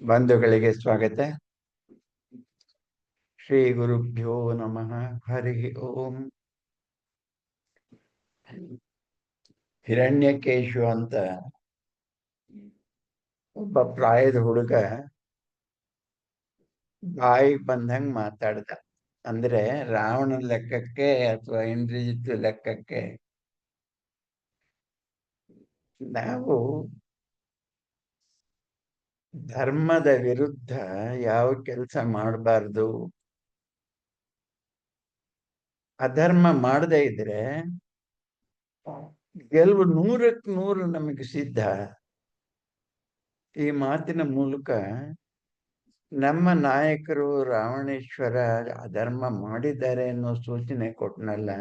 ಬಂಧುಗಳಿಗೆ ಸ್ವಾಗತ. ಶ್ರೀ ಗುರುಭ್ಯೋ ನಮಃ. ಹರಿ ಓಂ. ಹಿರಣ್ಯಕೇಶು ಅಂತ ಒಬ್ಬ ಪ್ರಾಯದ ಹುಡುಗ ಬಾಯಿಗೆ ಬಂದಂಗ್ ಮಾತಾಡ್ದ. ಅಂದ್ರೆ ರಾವಣ ಲೆಕ್ಕಕ್ಕೆ ಅಥವಾ ಇಂದ್ರಜಿತ್ತು ಲೆಕ್ಕಕ್ಕೆ ನಾವು ಧರ್ಮದ ವಿರುದ್ಧ ಯಾವ ಕೆಲಸ ಮಾಡಬಾರ್ದು. ಅಧರ್ಮ ಮಾಡದೇ ಇದ್ರೆ ಗೆಲುವು 100ಕ್ಕೆ 100 ನಮಗೆ ಸಿದ್ಧ. ಈ ಮಾತಿನ ಮೂಲಕ ನಮ್ಮ ನಾಯಕರು ರಾವಣೇಶ್ವರ ಅಧರ್ಮ ಮಾಡಿದ್ದಾರೆ ಅನ್ನೋ ಸೂಚನೆ ಕೊಟ್ಟನಲ್ಲ.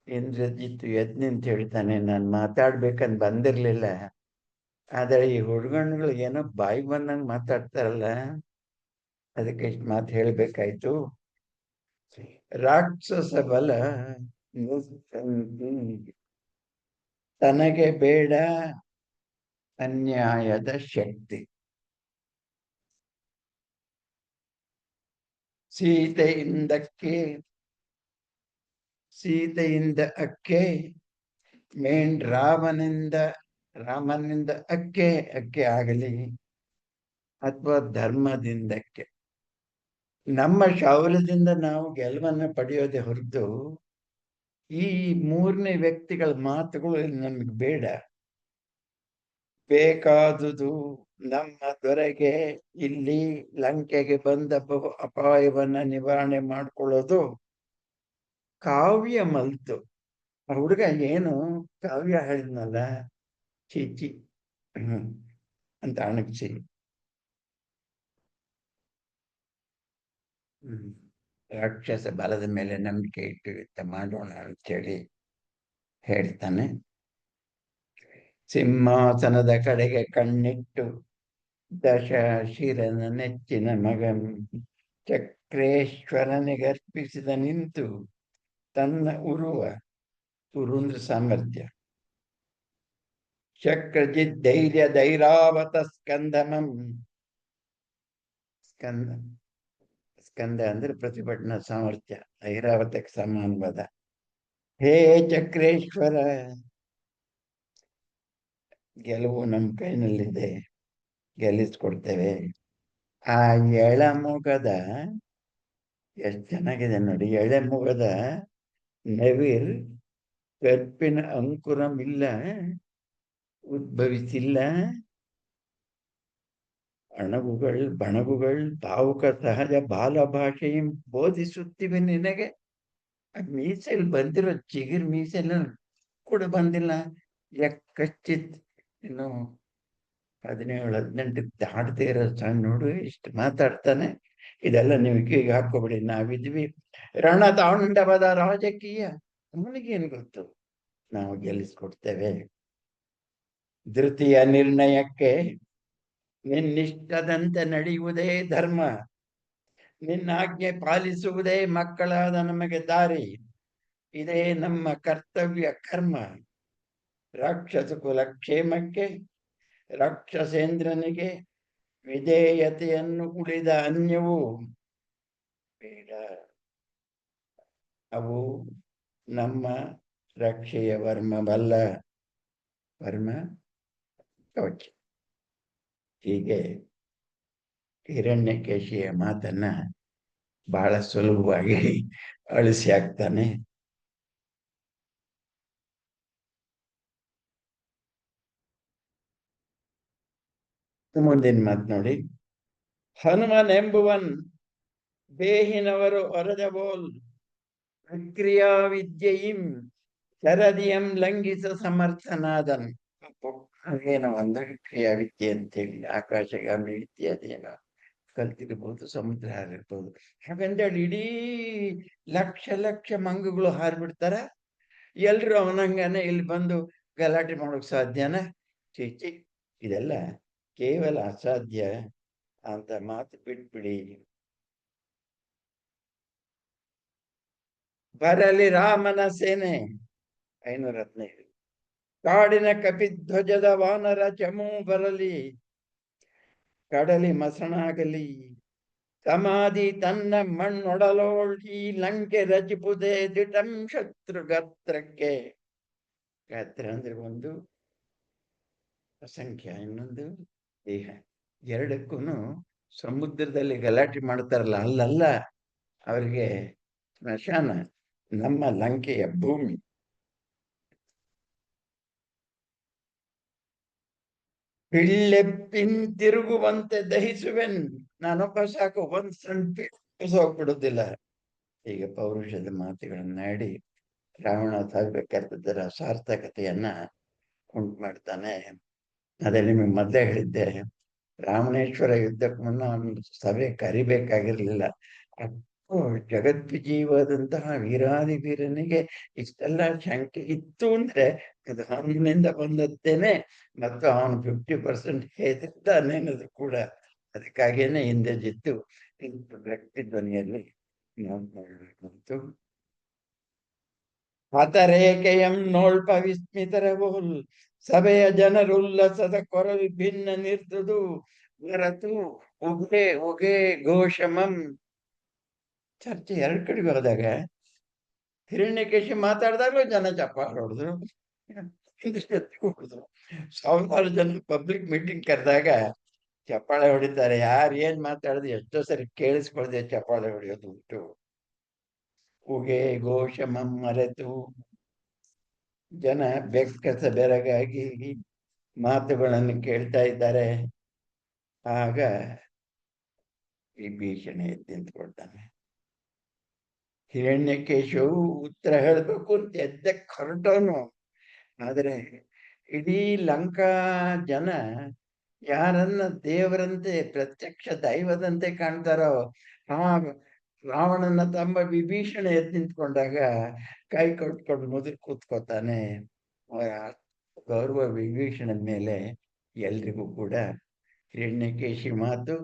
ಇಂದ್ರಜಿತ್ತು ಎದ್ ನಿಂತ ಹೇಳ್ತಾನೆ, ನಾನು ಮಾತಾಡ್ಬೇಕಂತ ಬಂದಿರ್ಲಿಲ್ಲ, ಆದರೆ ಈ ಹುಡುಗಣ್ಗಳು ಏನೋ ಬಾಯಿ ಬಂದಂಗೆ ಮಾತಾಡ್ತಾರಲ್ಲ, ಅದಕ್ಕೆ ಇಷ್ಟು ಮಾತು ಹೇಳ್ಬೇಕಾಯ್ತು. ರಾಕ್ಷಸ ಬಲ ತನಗೆ ಬೇಡ ಅನ್ಯಾಯದ ಶಕ್ತಿ. ಸೀತೆಯಿಂದ ಅಕ್ಕೆ ಮೇನ್ ರಾಮನಿಂದ ಅಕ್ಕೆ ಆಗಲಿ ಅಥವಾ ಧರ್ಮದಿಂದಕ್ಕೆ. ನಮ್ಮ ಶೌರ್ಯದಿಂದ ನಾವು ಗೆಲುವನ್ನು ಪಡೆಯೋದೇ ಹೊರತು ಈ ಮೂರನೇ ವ್ಯಕ್ತಿಗಳ ಮಾತುಗಳು ನಮಗೆ ಬೇಡ. ಬೇಕಾದುದು ನಮ್ಮ ದೊರೆಗೆ ಇಲ್ಲಿ ಲಂಕೆಗೆ ಬಂದ ಬಹು ಅಪಾಯವನ್ನ ನಿವಾರಣೆ ಮಾಡ್ಕೊಳ್ಳೋದು ಕಾವ್ಯ ಮಲ್ತು. ಆ ಹುಡುಗ ಏನು ಕಾವ್ಯ ಹೇಳಿದ್ನಲ್ಲ, ಚೀಚಿ ಅಂತ ಅಣಗ್ಸಿ ರಾಕ್ಷಸ ಬಲದ ಮೇಲೆ ನಂಬಿಕೆ ಇಟ್ಟು ಯುದ್ಧ ಮಾಡೋಣ ಅಂತೇಳಿ ಹೇಳ್ತಾನೆ. ಸಿಂಹಾಸನದ ಕಡೆಗೆ ಕಣ್ಣಿಟ್ಟು ದಶಶಿರನ ನೆಚ್ಚಿನ ಮಗನ್ ಚಕ್ರೇಶ್ವರನಿಗೆ ಅರ್ಪಿಸಿದ ನಿಂತು ತನ್ನ ಉರುಂದ್ರ ಸಾಮರ್ಥ್ಯ ಚಕ್ರಜಿತ್ ಧೈರ್ಯ ಧೈರಾವತ ಸ್ಕಂದಮಂ. ಸ್ಕಂದ ಅಂದ್ರೆ ಪ್ರತಿಭಟನಾ ಸಾಮರ್ಥ್ಯ, ಐರಾವತಕ್ಕೆ ಸಮಾನವಾದ. ಹೇ ಚಕ್ರೇಶ್ವರ, ಗೆಲುವು ನಮ್ಮ ಕೈನಲ್ಲಿದೆ, ಗೆಲ್ಲಿಸ್ಕೊಡ್ತೇವೆ. ಆ ಎಳಮುಗದ ಎಷ್ಟು ಚೆನ್ನಾಗಿದೆ ನೋಡಿ. ಎಳೆಮುಗದ ನವಿರ್ ಕರ್ಪಿನ ಅಂಕುರಮಿಲ್ಲ, ಉದ್ಭವಿಸಿಲ್ಲ. ಬಣಗುಗಳು ಭಾವುಕ ಸಹಜ ಬಾಲ ಭಾಷೆಯಂ ಬೋಧಿಸುತ್ತಿವೆ ನಿನಗೆ. ಮೀಸೆಲ್ ಬಂದಿರೋ ಚಿಗಿರ್ ಮೀಸೆಲ್ಲ ಕೂಡ ಬಂದಿಲ್ಲ. ಯಕ್ಕಚ್ಚಿತ್ ಇನ್ನು 17-18 ದಾಟದೇ ಇರೋ ಸಣ್ಣ ನೋಡು ಇಷ್ಟು ಮಾತಾಡ್ತಾನೆ. ಇದೆಲ್ಲ ನೀವು ಈಗ ಹಾಕೋಬಿಡಿ, ನಾವಿದ್ವಿ ರಣತಾಂಡವದ ರಾಜಕೀಯ, ನಮಗೇನು ಗೊತ್ತು, ನಾವು ಗೆಲ್ಲಿಸ್ಕೊಡ್ತೇವೆ. ಧೃತಿಯ ನಿರ್ಣಯಕ್ಕೆ ನಿನ್ನಿಷ್ಟದಂತೆ ನಡೆಯುವುದೇ ಧರ್ಮ, ನಿನ್ನಾಜ್ಞೆ ಪಾಲಿಸುವುದೇ ಮಕ್ಕಳಾದ ನಮಗೆ ದಾರಿ. ಇದೇ ನಮ್ಮ ಕರ್ತವ್ಯ ಕರ್ಮ. ರಾಕ್ಷಸ ಕುಲ ಕ್ಷೇಮಕ್ಕೆ ರಾಕ್ಷಸೇಂದ್ರನಿಗೆ ವಿಧೇಯತೆಯನ್ನು ಉಳಿದ ಅನ್ಯವು ಬೇಡ. ಅವು ನಮ್ಮ ರಕ್ಷೆಯ ವರ್ಮವಲ್ಲ, ವರ್ಮ ಕವಚ. ಹೀಗೆ ಹಿರಣ್ಯಕೇಶಿಯ ಮಾತನ್ನ ಬಹಳ ಸುಲಭವಾಗಿ ಅಳಿಸಿ ಹಾಕ್ತಾನೆ. ಮುಂದಿನ ಮಾತು ನೋಡಿ. ಹನುಮನೆಂಬುವನ್ ಬೇಹಿನವರು ಒರದಬೋಲ್ ವಿಕ್ರಿಯಾ ವಿದ್ಯೆಯಿಂ ಶರದಿಯಂ ಲಂಘಿಸ ಸಮರ್ಥನಾದನ್. ಏನೋ ಒಂದು ಕ್ರಿಯಾ ವಿದ್ಯೆ ಅಂತೇಳಿ ಆಕಾಶಗಾಮಿ ವಿದ್ಯೆ ಅದೇನೋ ಕಲ್ತಿರ್ಬೋದು, ಸಮುದ್ರ ಹಾರಿರ್ಬೋದು. ಹಾಗಂದೇಳಿ ಇಡೀ ಲಕ್ಷ ಮಂಗಗಳು ಹಾರ್ಬಿಡ್ತಾರ, ಎಲ್ರು ಅವನಂಗಾನೆ ಇಲ್ಲಿ ಬಂದು ಗಲಾಟೆ ಮಾಡೋಕ್ ಸಾಧ್ಯನ? ಚೀಚಿ, ಇದೆಲ್ಲ ಕೇವಲ ಅಸಾಧ್ಯ ಅಂತ ಮಾತು ಬಿಟ್ಬಿಡಿ. ಬರಲಿ ರಾಮನ ಸೇನೆ 515. ಕಾಡಿನ ಕಪಿಧ್ವಜದ ವಾನರ ಚಮೂ ಬರಲಿ, ಕಡಲಿ ಮಸಣಾಗಲಿ ಸಮಾಧಿ ತನ್ನ ಮಣ್ಣೊಡಲೋಳ್ ಈ ಲಂಕೆ ರಚಿಪುದೆ ದಿಟಂ ಶತ್ರು ಗಾತ್ರಕ್ಕೆ. ಗಾತ್ರ ಅಂದ್ರೆ ಒಂದು, ಅಸಂಖ್ಯ ಇನ್ನೊಂದು ದೇಹ. ಎರಡಕ್ಕೂ ಸಮುದ್ರದಲ್ಲಿ ಗಲಾಟೆ ಮಾಡ್ತಾರಲ್ಲ, ಅಲ್ಲಲ್ಲ, ಅವರಿಗೆ ಸ್ಮಶಾನ ನಮ್ಮ ಲಂಕೆಯ ಭೂಮಿ. ಪಿಳ್ಳೆಪ್ಪಿನ್ ತಿರುಗುವಂತೆ ದಹಿಸುವೆನ್. ನಾನೊಬ್ಬ ಸಾಕು, ಒಂದ್ ಸಣ್ಣ ಹೋಗ್ಬಿಡುದಿಲ್ಲ. ಈಗ ಪೌರುಷದ ಮಾತುಗಳನ್ನಾಡಿ ರಾವಣ ಸಾಗಬೇಕಾದದರ ಸಾರ್ಥಕತೆಯನ್ನ ಉಂಟು ಮಾಡ್ತಾನೆ. ಅದೇ ನಿಮಗೆ ಮೊದಲೇ ಹೇಳಿದ್ದೆ, ರಾವಣೇಶ್ವರ ಯುದ್ಧಕ್ಕೆ ಮುನ್ನ ಒಂದು ಸಭೆ ಕರಿಬೇಕಾಗಿರ್ಲಿಲ್ಲ. ಅಷ್ಟು ಜಗದ್ವಿಜೀವಾದಂತಹ ವೀರಾದಿ ವೀರನಿಗೆ ಇಷ್ಟೆಲ್ಲ ಶಂಕೆ ಇತ್ತು ಅಂದ್ರೆ ಅದು ಅವನಿಂದ ಬಂದದ್ದೇನೆ, ಮತ್ತು ಅವನು 50% ಹೇದಿದ್ದಾನೆ ಅನ್ನೋದು ಕೂಡ. ಅದಕ್ಕಾಗೇನೆ ಹಿಂದೆ ಜಿತ್ತು ಗಟ್ಟಿ ಧ್ವನಿಯಲ್ಲಿ ನೋಡ್ಬೇಕು. ಹತರೇಕೆಯಂ ನೋಳ್ಪ ವಿಸ್ಮಿತರವೋಲ್ ಸಭೆಯ ಜನರುಲ್ಲಸದ ಕೊರಲು ಭಿನ್ನ ನಿರ್ದುದು ಹೊರತು ಉಗೆ ಉಗೆ ಘೋಷಮಂ. ಚರ್ಚೆ ಎರಡು ಕಡೆಗೆ ಹೋದಾಗ ಹಿರಣ್ಯಕೇಶಿ ಮಾತಾಡಿದಾಗಲೂ ಜನ ಚಪ್ಪಾಳೆ ಹೊಡೆದ್ರು, ಹೊಡೆದ್ರು. 1000 ಜನ ಪಬ್ಲಿಕ್ ಮೀಟಿಂಗ್ ಕರೆದಾಗ ಚಪ್ಪಾಳೆ ಹೊಡಿತಾರೆ. ಯಾರು ಏನ್ ಮಾತಾಡಿದ್ರು ಎಷ್ಟೋ ಸರಿ ಕೇಳಿಸ್ಕೊಳ್ದೆ ಚಪ್ಪಾಳೆ ಹೊಡೆಯೋದು ಉಂಟು. ಉಗೆ ಘೋಷಮಂ ಮರೆತು ಜನ ಬೆಕ್ಕಸ ಬೆರಗಾಗಿ ಮಾತುಗಳನ್ನು ಕೇಳ್ತಾ ಇದ್ದಾರೆ. ಆಗ ವಿಭೀಷಣ ಎದ್ದು ನಿಂತ್ಕೊಳ್ತಾನೆ. ಹಿರಣ್ಯಕೇಶವು ಉತ್ತರ ಹೇಳ್ಬೇಕು ಅಂತ ಎದ್ದಕ್ಕೆ ಹೊರಟವನು. ಆದ್ರೆ ಇಡೀ ಲಂಕಾ ಜನ ಯಾರನ್ನ ದೇವರಂತೆ, ಪ್ರತ್ಯಕ್ಷ ದೈವದಂತೆ ಕಾಣ್ತಾರೋ ಆ ರಾವಣನ ತಮ್ಮ ವಿಭೀಷಣ ಎದ್ದು ನಿಂತ್ಕೊಂಡಾಗ ಕೈ ಕೊಟ್ಕೊಂಡು ಮುದುರು ಕೂತ್ಕೋತಾನೆ. ಗೌರವ ವಿಭೀಷಣದ ಮೇಲೆ ಎಲ್ರಿಗೂ ಕೂಡ. ಹಿರಣ್ಯಕೇಶಿ ಮಾತು,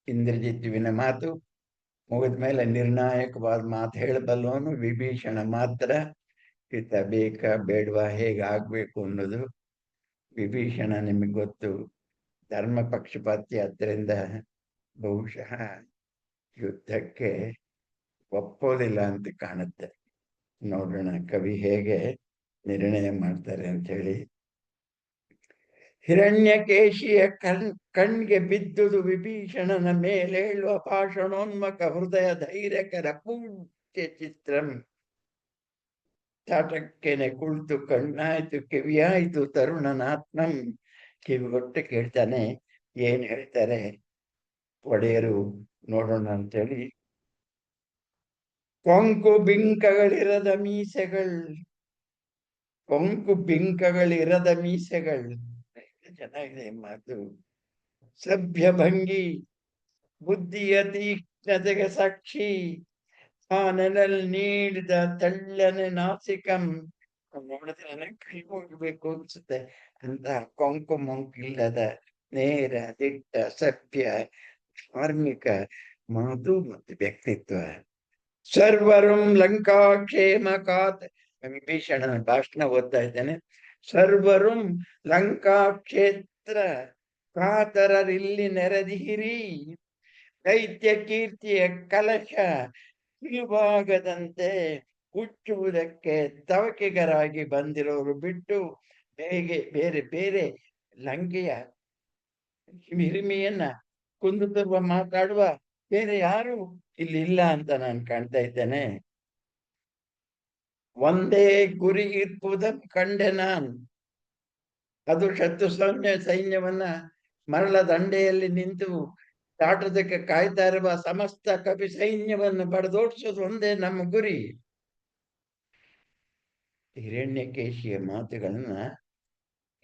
ಇಂದ್ರಜಿತ್ತುವಿನ ಮಾತು ಮುಗಿದ ಮೇಲೆ ನಿರ್ಣಾಯಕವಾದ ಮಾತು ಹೇಳಬಲ್ಲವನು ವಿಭೀಷಣ ಮಾತ್ರ. ಈತ ಬೇಕಾ ಬೇಡವಾ, ಹೇಗಾಗ್ಬೇಕು ಅನ್ನೋದು. ವಿಭೀಷಣ ನಿಮಗೆ ಗೊತ್ತು, ಧರ್ಮ ಪಕ್ಷಪಾತಿ. ಅದರಿಂದ ಬಹುಶಃ ಯುದ್ಧಕ್ಕೆ ಒಪ್ಪೋದಿಲ್ಲ ಅಂತ ಕಾಣುತ್ತೆ. ನೋಡೋಣ ಕವಿ ಹೇಗೆ ನಿರ್ಣಯ ಮಾಡ್ತಾರೆ ಅಂತ ಹೇಳಿ. ಹಿರಣ್ಯಕೇಶಿಯ ಕಣ್ಗೆ ಬಿದ್ದುದು ವಿಭೀಷಣನ ಮೇಲೆ ಹೇಳುವ ಭಾಷಣೋನ್ಮಕ ಹೃದಯ ಧೈರ್ಯಕರ ಪೂಜ್ಯ ಚಿತ್ರಂ. ಚಾಟಕ್ಕೇನೆ ಕುಳಿತು ಕಣ್ಣಾಯ್ತು ಕಿವಿಯಾಯ್ತು ತರುಣನಾತ್ಮಂ. ಕಿವಿ ಹೊಟ್ಟೆ ಕೇಳ್ತಾನೆ ಏನ್ ಹೇಳ್ತಾರೆ ಒಡೆಯರು, ನೋಡೋಣ ಅಂತೇಳಿ. ಕೊಂಕು ಬಿಂಕಗಳಿರದ ಮೀಸೆಗಳು, ಕೊಂಕು ಬಿಂಕಗಳಿರದ ಮೀಸೆಗಳು. ಚೆನ್ನಾಗಿದೆ ಮಾತು. ಸಭ್ಯ ಭಂಗಿ ಬುದ್ಧಿಯ ತೀಕ್ಷ್ಣತೆಗೆ ಸಾಕ್ಷಿ, ತಾನೆನಲ್ಲಿ ನೀಡಿದ ತಳ್ಳನೆ ನಾಸಿಕಂ. ನೋಡಿದ್ರೆ ನನಗೆ ಕೈ ಹೋಗ್ಬೇಕು ಅನ್ಸುತ್ತೆ. ಅಂತ ಕೊಂಕು ಮೊಂಕಿಲ್ಲದ ನೇರ ದಿಟ್ಟ ಸಭ್ಯ ಧಾರ್ಮಿಕ ಮಾತು ಮತ್ತು ವ್ಯಕ್ತಿತ್ವ. ಸರ್ವರುಂ ಲಂಕಾಕ್ಷೇಮ ಕಾತ್. ವಿಭೀಷಣನ ಭಾಷಣ ಓದ್ತಾ ಇದ್ದೇನೆ. ಸರ್ವರುಂ ಲಂಕಾಕ್ಷೇತ್ರ ಕಾತರರಿಲ್ಲಿ ನೆರೆದಿಹಿರಿ, ದೈತ್ಯ ಕೀರ್ತಿಯ ಕಲಶ ಇಳುವಾಗದಂತೆ ಹುಚ್ಚುವುದಕ್ಕೆ ತವಕಿಗರಾಗಿ ಬಂದಿರೋರು ಬಿಟ್ಟು ಬೇರೆ ಬೇರೆ ಲಂಕೆಯ ಹಿರಿಮೆಯನ್ನ ಕುಂದು ಮಾತಾಡುವ ಬೇರೆ ಯಾರು ಇಲ್ಲಿ ಇಲ್ಲ ಅಂತ ನಾನು ಕಾಣ್ತಾ ಇದ್ದೇನೆ. ಒಂದೇ ಗುರಿ ಇರ್ಪುದನ್ನು ಕಂಡೆ ನಾನು. ಅದು ಶತ್ರು ಸೈನ್ಯವನ್ನ ಮರಳ ದಂಡೆಯಲ್ಲಿ ನಿಂತು ದಾಟೋದಕ್ಕೆ ಕಾಯ್ತಾ ಇರುವ ಸಮಸ್ತ ಕಪಿ ಸೈನ್ಯವನ್ನು ಬಡದೋಡಿಸೋದು ಒಂದೇ ನಮ್ಮ ಗುರಿ. ಹಿರಣ್ಯಕೇಶಿಯ ಮಾತುಗಳನ್ನ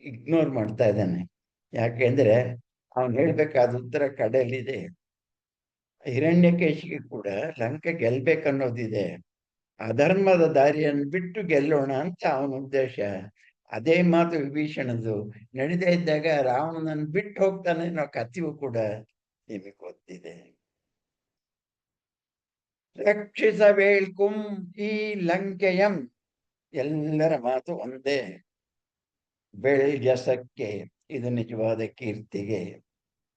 ಇಗ್ನೋರ್ ಮಾಡ್ತಾ ಇದ್ದಾನೆ. ಯಾಕೆಂದ್ರೆ ಅವನು ಹೇಳ್ಬೇಕಾದ ಉತ್ತರ ಕಡೆಯಲ್ಲಿದೆ. ಹಿರಣ್ಯಕೇಶಿಗೆ ಕೂಡ ಲಂಕೆ ಗೆಲ್ಬೇಕನ್ನೋದಿದೆ. ಅಧರ್ಮದ ದಾರಿಯನ್ನು ಬಿಟ್ಟು ಗೆಲ್ಲೋಣ ಅಂತ ಅವನ ಉದ್ದೇಶ. ಅದೇ ಮಾತು ವಿಭೀಷಣದು. ನಡೆದೇ ಇದ್ದಾಗ ರಾವಣನನ್ನು ಬಿಟ್ಟು ಹೋಗ್ತಾನೆ ಅನ್ನೋ ಕಥೆಯೂ ಕೂಡ ನಿಮಗೆ ಗೊತ್ತಿದೆ. ರಕ್ಷಿಸಬೇಳ್ಕುಂ ಈ ಲಂಕೆಯಂ. ಎಲ್ಲರ ಮಾತು ಒಂದೇ. ಬೆಳ್ಜಸಕ್ಕೆ, ಇದು ನಿಜವಾದ ಕೀರ್ತಿಗೆ.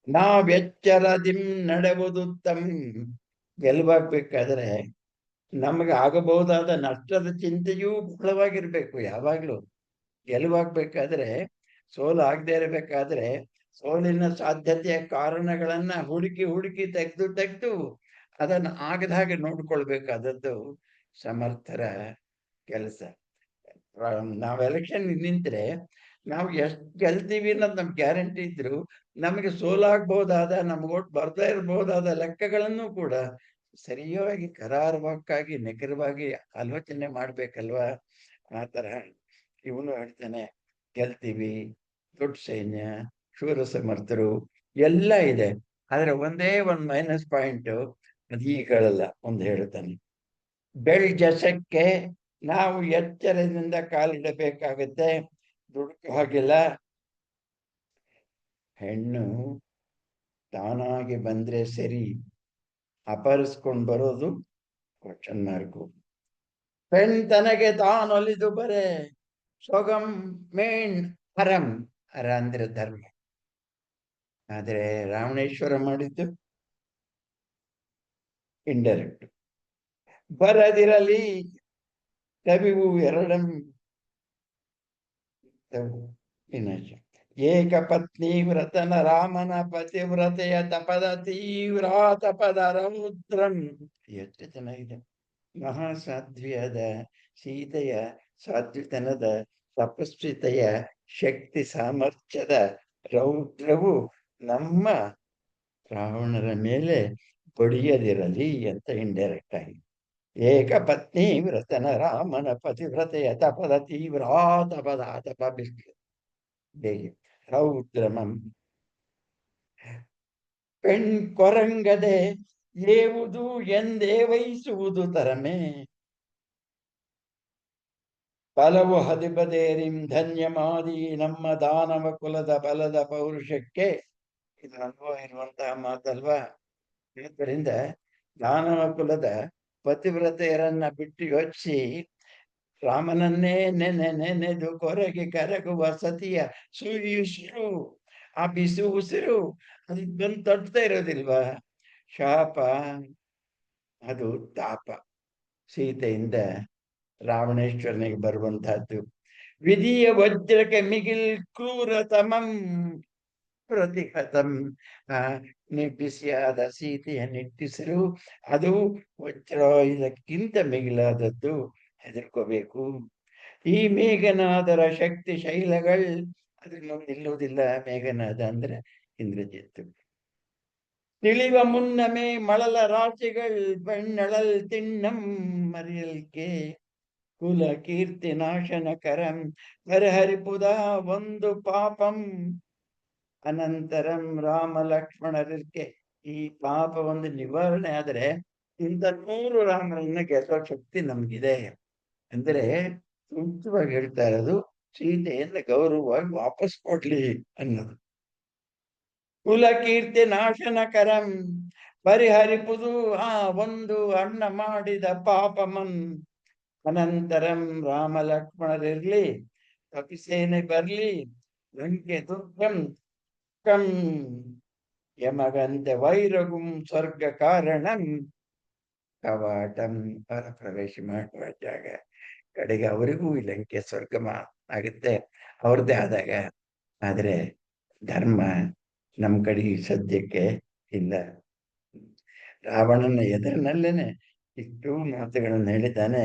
ನಾವೆಚ್ಚರದಿಂ ನಡೆವುದು ತಮ್. ಗೆಲುವಾಗ್ಬೇಕಾದ್ರೆ ನಮಗೆ ಆಗಬಹುದಾದ ನಷ್ಟದ ಚಿಂತೆಯೂ ಬಹಳವಾಗಿರ್ಬೇಕು ಯಾವಾಗ್ಲೂ. ಗೆಲುವಾಗ್ಬೇಕಾದ್ರೆ, ಸೋಲು ಆಗದೆ ಇರಬೇಕಾದ್ರೆ ಸೋಲಿನ ಸಾಧ್ಯತೆಯ ಕಾರಣಗಳನ್ನ ಹುಡುಕಿ ಹುಡುಕಿ ತೆಗೆದು ತೆಗೆದು ಅದನ್ನು ಆಗದ ಹಾಗೆ ನೋಡ್ಕೊಳ್ಬೇಕಾದದ್ದು ಸಮರ್ಥರ ಕೆಲಸ. ನಾವು ಎಲೆಕ್ಷನ್ ನಿಂತ್ರೆ ನಾವು ಎಷ್ಟು ಗೆಲ್ತೀವಿ ಅನ್ನೋದು ನಮ್ಗೆ ಗ್ಯಾರಂಟಿ ಇದ್ರು ನಮಗೆ ಸೋಲಾಗಬಹುದಾದ, ನಮ್ಗೆ ಓಟ್ ಬರ್ತಾ ಇರಬಹುದಾದ ಲೆಕ್ಕಗಳನ್ನು ಕೂಡ ಸರಿಯಾಗಿ ಕರಾರುವಕ್ಕಾಗಿ ನಿಖರವಾಗಿ ಆಲೋಚನೆ ಮಾಡ್ಬೇಕಲ್ವಾ. ಆ ತರಹ ಇವನು ಹೇಳ್ತಾನೆ, ಗೆಲ್ತೀವಿ, ದೊಡ್ಡ ಸೈನ್ಯ, ಶೂರ ಸಮರ್ಥರು ಎಲ್ಲ ಇದೆ, ಆದ್ರೆ ಒಂದೇ ಒಂದು ಮೈನಸ್ ಪಾಯಿಂಟ್, ಅದು ಈಗಳಲ್ಲ. ಒಂದು ಹೇಳ್ತಾನೆ, ಬೆಳ್ಜಸಕ್ಕೆ ನಾವು ಎಚ್ಚರದಿಂದ ಕಾಲಿಡಬೇಕಾಗತ್ತೆ, ದುಡುಕು ಹಾಗಿಲ್ಲ. ಹೆಣ್ಣು ತಾನಾಗಿ ಬಂದ್ರೆ ಸರಿ, ಅಪಹರಿಸ್ಕೊಂಡು ಬರೋದು ಕ್ವಶನ್ ಮಾರ್ಕು. ಹೆಣ್ ತನಗೆ ತಾನೊಲಿದು ಬರೆ ಸೊಗಂ ಮೇಣ್ ಹರಂ. ಹರ ಅಂದ್ರೆ ಧರ್ಮ. ಆದ್ರೆ ರಾವಣೇಶ್ವರ ಮಾಡಿದ್ದು ಇಂಡೈರೆಕ್ಟ್. ಬರದಿರಲಿ ಕವಿವು ಎರಡಂ ವಿನಾಶ. ಏಕಪತ್ನಿ ವ್ರತನ ರಾಮನ ಪತಿವ್ರತೆಯ ತಪದ ತೀವ್ರ ತಪದ ರೌದ್ರಂ. ಎಷ್ಟು ಚೆನ್ನಾಗಿದೆ. ಮಹಾಸಾಧ್ವಿಯಾದ ಸೀತೆಯ ಸಾಧ್ವಿತನದ ತಪಸ್ವಿತೆಯ ಶಕ್ತಿ ಸಾಮರ್ಥ್ಯದ ರೌದ್ರವು ನಮ್ಮ ರಾವಣರ ಮೇಲೆ ಬಡಿಯದಿರಲಿ ಅಂತ ಇಂಡೈರೆಕ್ಟ್ ಆಗಿ. ಏಕಪತ್ನಿ ವ್ರತನ ರಾಮನ ಪತಿವ್ರತೆಯ ತಪದ ತೀವ್ರ ತಪದ ತಪ ಬಿಸಿಲು ಬೇಗೆ ರೌದ್ರಮಂ. ಪೆಣ್ ಕೊರಂಗದೆ ಏವುದು ಎಂದೇವೈಸುವುದು ತರಮೆ. ಫಲವು ಹದಿಬದೇರಿಂ ಧನ್ಯಮಾದಿ ನಮ್ಮ ದಾನವ ಕುಲದ ಬಲದ ಪೌರುಷಕ್ಕೆ. ಇದು ಅನುಭವ ಇರುವಂತಹ ಮಾತಲ್ವಾ. ಆದ್ದರಿಂದ ದಾನವ ಕುಲದ ಪತಿವ್ರತೆಯರನ್ನ ಬಿಟ್ಟು ಯೋಚಿಸಿ ರಾಮನನ್ನೇ ನೆನೆದು ಕೊರಗೆ ಕರಗುವ ಸತಿಯ ಸುಯುಸಿರು, ಆ ಬಿಸಿ ಉಸಿರು ಅದಕ್ಕೆ ಬಂದು ತಟ್ತಾ ಇರೋದಿಲ್ವಾ. ಶಾಪ ಅದು ತಾಪ ಸೀತೆಯಿಂದ ರಾವಣೇಶ್ವರನಿಗೆ ಬರುವಂತಹದ್ದು. ವಿಧಿಯ ವಜ್ರಕ್ಕೆ ಮಿಗಿಲ್ ಕ್ರೂರತಮಂ ಪ್ರತಿಹತಂ. ಬಿಸಿಯಾದ ಸೀತೆಯ ನಿಟ್ಟಿಸಲು ಅದು ವಜ್ರ ಇದಕ್ಕಿಂತ ಮಿಗಿಲಾದದ್ದು, ಹೆದರ್ಕೋಬೇಕು. ಈ ಮೇಘನಾದರ ಶಕ್ತಿ ಶೈಲಗಳು ಅದನ್ನು ನಿಲ್ಲುವುದಿಲ್ಲ. ಮೇಘನಾದ ಅಂದ್ರೆ ಇಂದ್ರಜಿತ್ತು. ತಿಳಿವ ಮುನ್ನಮೇ ಮಳಲ ರಾಶಿಗಳು ಬೆಣ್ಣಳಲ್ ತಿಣ್ಣಂ ಮರಿಯಲ್ಕೆ. ಕುಲ ಕೀರ್ತಿ ನಾಶನ ಕರಂ ಪರಿಹರಿಪುದ ಒಂದು ಪಾಪಂ ಅನಂತರಂ ರಾಮ ಲಕ್ಷ್ಮಣರಿಗೆ. ಈ ಪಾಪ ಒಂದು ನಿವಾರಣೆ ಆದ್ರೆ ಇಂಥ 100 ರಾಮರನ್ನ ಗೆಲ್ಲೋ ಶಕ್ತಿ ನಮ್ಗಿದೆ ಅಂದ್ರೆ ಸೂಕ್ತವಾಗಿ ಹೇಳ್ತಾ ಇರೋದು, ಸೀತೆಯಿಂದ ಗೌರವವಾಗಿ ವಾಪಸ್ ಕೊಡ್ಲಿ ಅನ್ನೋದು. ಕುಲ ಕೀರ್ತಿ ನಾಶನ ಕರಂ ಪರಿಹರಿಪುದು ಆ ಒಂದು ಅಣ್ಣ ಮಾಡಿದ ಪಾಪಮನ್. ಅನಂತರಂ ರಾಮ ಲಕ್ಷ್ಮಣರಿರ್ಲಿ, ಕಪಿಸೇನೆ ಬರ್ಲಿ, ಲಂಕೆ ದುರ್ಗಂ ಕಂ ಯಮಗಂತೆ ವೈರಗುಂ ಸ್ವರ್ಗ ಕಾರಣಂ ಕವಾಟಂ. ಪ್ರವೇಶ ಮಾಡುವ ಜಾಗ ಕಡೆಗೆ ಅವರಿಗೂ ಈ ಲಂಕೆ ಸ್ವರ್ಗ ಆಗುತ್ತೆ ಅವ್ರದ್ದೇ ಆದಾಗ. ಆದ್ರೆ ಧರ್ಮ ನಮ್ಮ ಕಡೆ ಸದ್ಯಕ್ಕೆ ಇಲ್ಲ. ರಾವಣನ ಎದುರಿನಲ್ಲೇನೆ ಇಷ್ಟು ಮಾತುಗಳನ್ನು ಹೇಳಿದ್ದಾನೆ.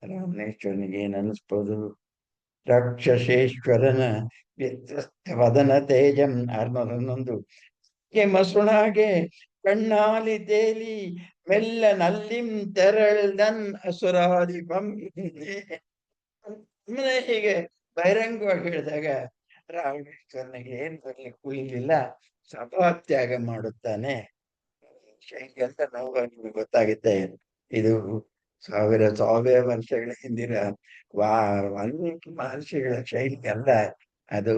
ರಾವಣೇಶ್ವರನಿಗೆ ಏನ್ ಅನಿಸ್ಬೋದು. ರಾಕ್ಷಸೇಶ್ವರನ ವದನ ತೇಜಂ 611. ಮಸುಣಾಗೆ ಕಣ್ಣಾಲಿ ತೇಲಿ ಮೆಲ್ಲ ನಲ್ಲಿಂ ತೆರಳ್ದನ್ ಅಸುರಾಧಿಪಂ. ಹೀಗೆ ಬಹಿರಂಗವಾಗಿ ಹೇಳಿದಾಗ ರಾವಣೇಶ್ವರನಿಗೆ ಏನ್ ಬರ್ಲಿಕ್ಕೆ ಉಳಿಲಿಲ್ಲ, ಸಭಾತ್ಯಾಗ ಮಾಡುತ್ತಾನೆ. ಶೈಲಿ ಅಂತ ನಾವು ನಿಮಗೆ ಗೊತ್ತಾಗುತ್ತೆ. ಇದು ಸಾವಿರ ವರ್ಷಗಳ ಹಿಂದಿನ ವಾಲ್ಮೀಕಿ ಮಹರ್ಷಿಗಳ ಶೈಲಿ ಅಲ್ಲ ಅದು.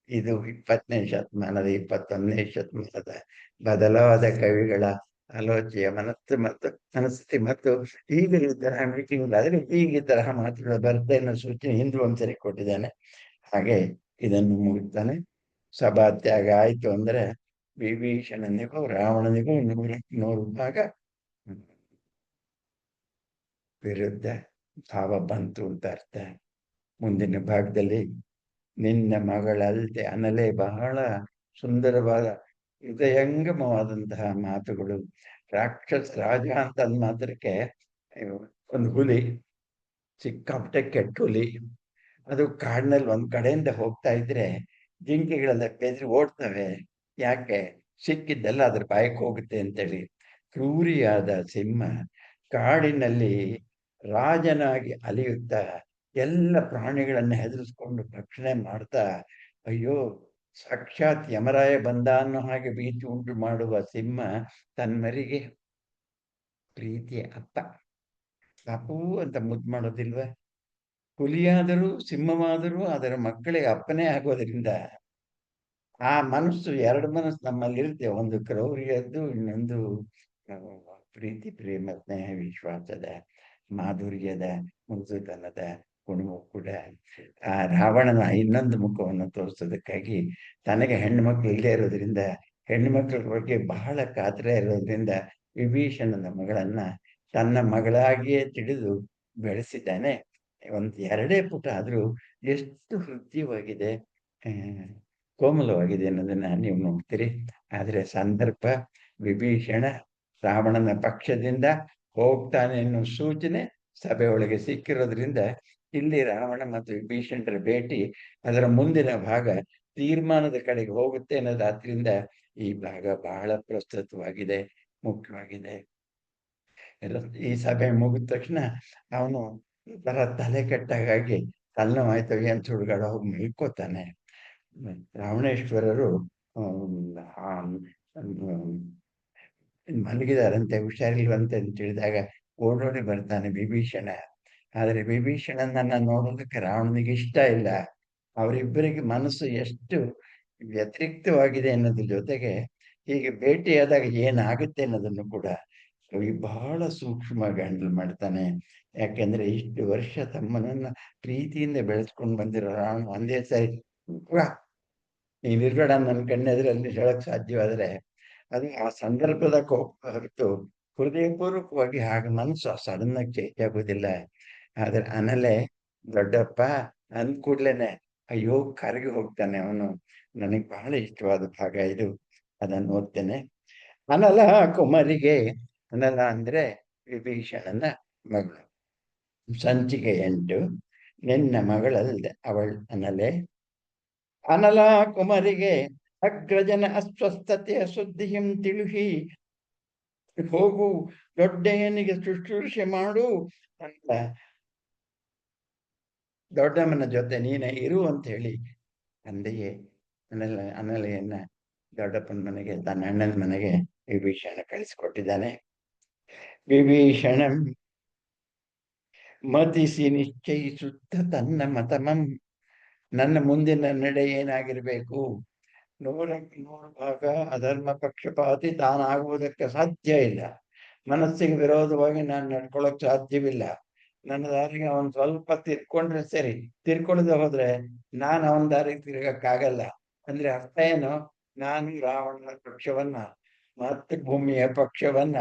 ಇದು 20ನೇ ಶತಮಾನದ 21ನೇ ಶತಮಾನದ ಬದಲಾದ ಕವಿಗಳ ಆಲೋಚನೆಯ ಮನಸ್ಥಿತಿ ಮತ್ತು ಈಗ ಈ ತರಹ ಮೀಟಿಂಗ್ ಆದ್ರೆ ಈಗ ಈ ತರಹ ಮಾತುಗಳು ಬರುತ್ತೆ ಅನ್ನೋ ಸೂಚನೆ ಹಿಂದೂ ಒಂದ್ಸರಿ ಕೊಟ್ಟಿದ್ದಾನೆ. ಹಾಗೆ ಇದನ್ನು ಮುಗಿಸ್ತಾನೆ. ಸಭಾತ್ಯಾಗ ಆಯ್ತು ಅಂದ್ರೆ ವಿಭೀಷಣನಿಗೂ ರಾವಣನಿಗೂ 100 ಭಾಗ ವಿರುದ್ಧ ಭಾವ ಬಂತು ಅಂತ ಅರ್ಥ. ಮುಂದಿನ ಭಾಗದಲ್ಲಿ ನಿನ್ನ ಮಗಳಲ್ಲದೆ ಅನಲೆ ಬಹಳ ಸುಂದರವಾದ ಹೃದಯಂಗಮವಾದಂತಹ ಮಾತುಗಳು. ರಾಕ್ಷಸ ರಾಜ ಅಂತ ಅಂದ ಮಾತ್ರಕ್ಕೆ ಒಂದು ಹುಲಿ, ಸಿಕ್ಕಾಪಟ್ಟೆ ಕೆಟ್ಟ ಹುಲಿ, ಅದು ಕಾಡಿನಲ್ಲಿ ಒಂದ್ ಕಡೆಯಿಂದ ಹೋಗ್ತಾ ಇದ್ರೆ ಜಿಂಕೆಗಳೆಲ್ಲ ಬೆದರಿ ಓಡ್ತವೆ. ಯಾಕೆ? ಸಿಕ್ಕಿದ್ದೆಲ್ಲ ಅದ್ರ ಬಾಯಕ್ಕೆ ಹೋಗುತ್ತೆ ಅಂತೇಳಿ. ಕ್ರೂರಿಯಾದ ಸಿಂಹ ಕಾಡಿನಲ್ಲಿ ರಾಜನಾಗಿ ಅಲಿಯುತ್ತಾ ಎಲ್ಲ ಪ್ರಾಣಿಗಳನ್ನ ಹೆದರಿಸ್ಕೊಂಡು ರಕ್ಷಣೆ ಮಾಡ್ತಾ, ಅಯ್ಯೋ ಸಾಕ್ಷಾತ್ ಯಮರಾಯ ಬಂದ ಅನ್ನೋ ಹಾಗೆ ಭೀತಿ ಉಂಟು ಮಾಡುವ ಸಿಂಹ ತನ್ಮರಿಗೆ ಪ್ರೀತಿಯ ಅಪ್ಪ ಪಾಪೂ ಅಂತ ಮುದ್ದು ಮಾಡೋದಿಲ್ವ? ಹುಲಿಯಾದರೂ ಸಿಂಹವಾದರೂ ಅದರ ಮಕ್ಕಳಿಗೆ ಅಪ್ಪನೇ ಆಗೋದ್ರಿಂದ ಆ ಮನಸ್ಸು, ಎರಡು ಮನಸ್ಸು ನಮ್ಮಲ್ಲಿರುತ್ತೆ. ಒಂದು ಕ್ರೌರ್ಯದ್ದು, ಇನ್ನೊಂದು ಪ್ರೀತಿ, ಪ್ರೇಮ, ಸ್ನೇಹ, ವಿಶ್ವಾಸದ, ಮಾಧುರ್ಯದ, ಮೃದುತನದ ಗುಣವೂ ಕೂಡ. ಆ ರಾವಣನ ಇನ್ನೊಂದು ಮುಖವನ್ನು ತೋರಿಸೋದಕ್ಕಾಗಿ ತನಗೆ ಹೆಣ್ಣು ಮಕ್ಕಳು ಇಲ್ಲೇ ಇರೋದ್ರಿಂದ, ಹೆಣ್ಣು ಮಕ್ಕಳ ಬಗ್ಗೆ ಬಹಳ ಕಾತರ ಇರೋದ್ರಿಂದ ವಿಭೀಷಣನ ಮಗಳನ್ನ ತನ್ನ ಮಗಳಾಗಿಯೇ ತಿಳಿದು ಬೆಳೆಸಿದ್ದಾನೆ. ಒಂದು 2 ಪುಟ ಆದ್ರೂ ಎಷ್ಟು ಹೃದಯವಾಗಿದೆ, ಕೋಮಲವಾಗಿದೆ ಅನ್ನೋದನ್ನ ನೀವು ನೋಡ್ತೀರಿ. ಆದ್ರೆ ಸಂದರ್ಭ ವಿಭೀಷಣ ರಾವಣನ ಪಕ್ಷದಿಂದ ಹೋಗ್ತಾನೆ ಅನ್ನೋ ಸೂಚನೆ ಸಭೆಯೊಳಗೆ ಸಿಕ್ಕಿರೋದ್ರಿಂದ ಇಲ್ಲಿ ರಾವಣ ಮತ್ತು ವಿಭೀಷಣರ ಭೇಟಿ ಅದರ ಮುಂದಿನ ಭಾಗ ತೀರ್ಮಾನದ ಕಡೆಗೆ ಹೋಗುತ್ತೆ ಅನ್ನೋದಾದ್ರಿಂದ ಈ ಭಾಗ ಬಹಳ ಪ್ರಸ್ತುತವಾಗಿದೆ, ಮುಖ್ಯವಾಗಿದೆ. ಈ ಸಭೆ ಮುಗಿದ ತಕ್ಷಣ ಅವನು ತರ ತಲೆ ಕೆಟ್ಟಾಗಿ ತಲೆನೋವಾಯ್ತು ಅಂತ ಸುಡುಗಾಡ ಹೋಗಿ ಮಲ್ಕೋತಾನೆ. ರಾವಣೇಶ್ವರರು ಮಲಗಿದಾರಂತೆ, ಹುಷಾರಿಲ್ವಂತೆ ಅಂತ ತಿಳಿದಾಗ ಓಡೋಡಿ ಬರ್ತಾನೆ ವಿಭೀಷಣ. ಆದರೆ ವಿಭೀಷಣನನ್ನ ನೋಡೋದಕ್ಕೆ ರಾವಣನಿಗೆ ಇಷ್ಟ ಇಲ್ಲ. ಅವರಿಬ್ಬರಿಗೆ ಮನಸ್ಸು ಎಷ್ಟು ವ್ಯತಿರಿಕ್ತವಾಗಿದೆ ಅನ್ನೋದ್ರ ಜೊತೆಗೆ ಹೀಗೆ ಭೇಟಿಯಾದಾಗ ಏನಾಗುತ್ತೆ ಅನ್ನೋದನ್ನು ಕೂಡ ಕವಿ ಬಹಳ ಸೂಕ್ಷ್ಮವಾಗಿ ಹ್ಯಾಂಡಲ್ ಮಾಡ್ತಾನೆ. ಯಾಕೆಂದ್ರೆ ಇಷ್ಟು ವರ್ಷ ತಮ್ಮನನ್ನ ಪ್ರೀತಿಯಿಂದ ಬೆಳೆಸ್ಕೊಂಡು ಬಂದಿರೋ ರಾವಣ ಒಂದೇ ಸಾರಿ ನೀನಿರ್ಬೇಡ ನನ್ನ ಕಣ್ಣೆದುರಲ್ಲಿ ಹೇಳಕ್ ಸಾಧ್ಯವಾದ್ರೆ ಅದು ಆ ಸಂದರ್ಭದ ಕೋಪ ಹೊರತು ಹೃದಯಪೂರ್ವಕವಾಗಿ ಹಾಗೆ ಮನಸ್ಸು ಸಡನ್ ಆಗಿ ಚೇಂಜ್ ಆಗೋದಿಲ್ಲ. ಆದ್ರೆ ಅನಲೆ ದೊಡ್ಡಪ್ಪ ಅಂದ ಕೂಡ್ಲೇನೆ ಅಯ್ಯೋ ಕರಗಿ ಹೋಗ್ತಾನೆ ಅವನು. ನನಗೆ ಬಹಳ ಇಷ್ಟವಾದ ಭಾಗ ಇದು, ಅದನ್ನು ಓದ್ತೇನೆ. ಅನಲ ಕುಮಾರಿಗೆ, ಅನಲ ಅಂದ್ರೆ ವಿಭೀಷಣನ ಮಗಳು. ಸಂಚಿಕೆ 8. ನಿನ್ನ ಮಗಳಲ್ದೆ ಅವಳ ಅನಲೆ. ಅನಲ ಕುಮಾರಿಗೆ ಅಗ್ರಜನ ಅಸ್ವಸ್ಥತೆಯ ಸುದ್ದಿಹಿಂ ತಿಳುಹಿ, ಹೋಗು ದೊಡ್ಡೆಯನಿಗೆ ಶುಶ್ರೂಷೆ ಮಾಡು ಅಂತ ದೊಡ್ಡಮ್ಮನ ಜೊತೆ ನೀನೇ ಇರು ಅಂತ ಹೇಳಿ ತಂದೆಯೇ ಅನಲೆಯನ್ನ ದೊಡ್ಡಪ್ಪನ ಮನೆಗೆ, ತನ್ನ ಅಣ್ಣನ ಮನೆಗೆ ವಿಭೀಷಣ ಕಳಿಸಿಕೊಟ್ಟಿದ್ದಾನೆ. ವಿಭೀಷಣ ಮತಿಸಿ ನಿಶ್ಚಯಿಸುತ್ತ ತನ್ನ ಮತಮಂ, ನನ್ನ ಮುಂದಿನ ನಡೆ ಏನಾಗಿರ್ಬೇಕು? 100ಕ್ಕೆ 100 ಭಾಗ ಅಧರ್ಮ ಪಕ್ಷಪಾತಿ ತಾನಾಗುವುದಕ್ಕೆ ಸಾಧ್ಯ ಇಲ್ಲ. ಮನಸ್ಸಿಗೆ ವಿರೋಧವಾಗಿ ನಾನು ನಡ್ಕೊಳಕ್ ಸಾಧ್ಯವಿಲ್ಲ. ನನ್ನ ದಾರಿಗೆ ಅವನ್ ಸ್ವಲ್ಪ ತಿರ್ಕೊಂಡ್ರೆ ಸರಿ, ತಿರ್ಕೊಳ್ಳದೆ ಹೋದ್ರೆ ನಾನು ಅವನ ದಾರಿಗೆ ತಿರ್ಗಕ್ಕಾಗಲ್ಲ. ಅಂದ್ರೆ ಅರ್ಥ ಏನು? ನಾನು ರಾವಣನ ಪಕ್ಷವನ್ನ ಮತ್ತೆ ಭೂಮಿಯ ಪಕ್ಷವನ್ನ,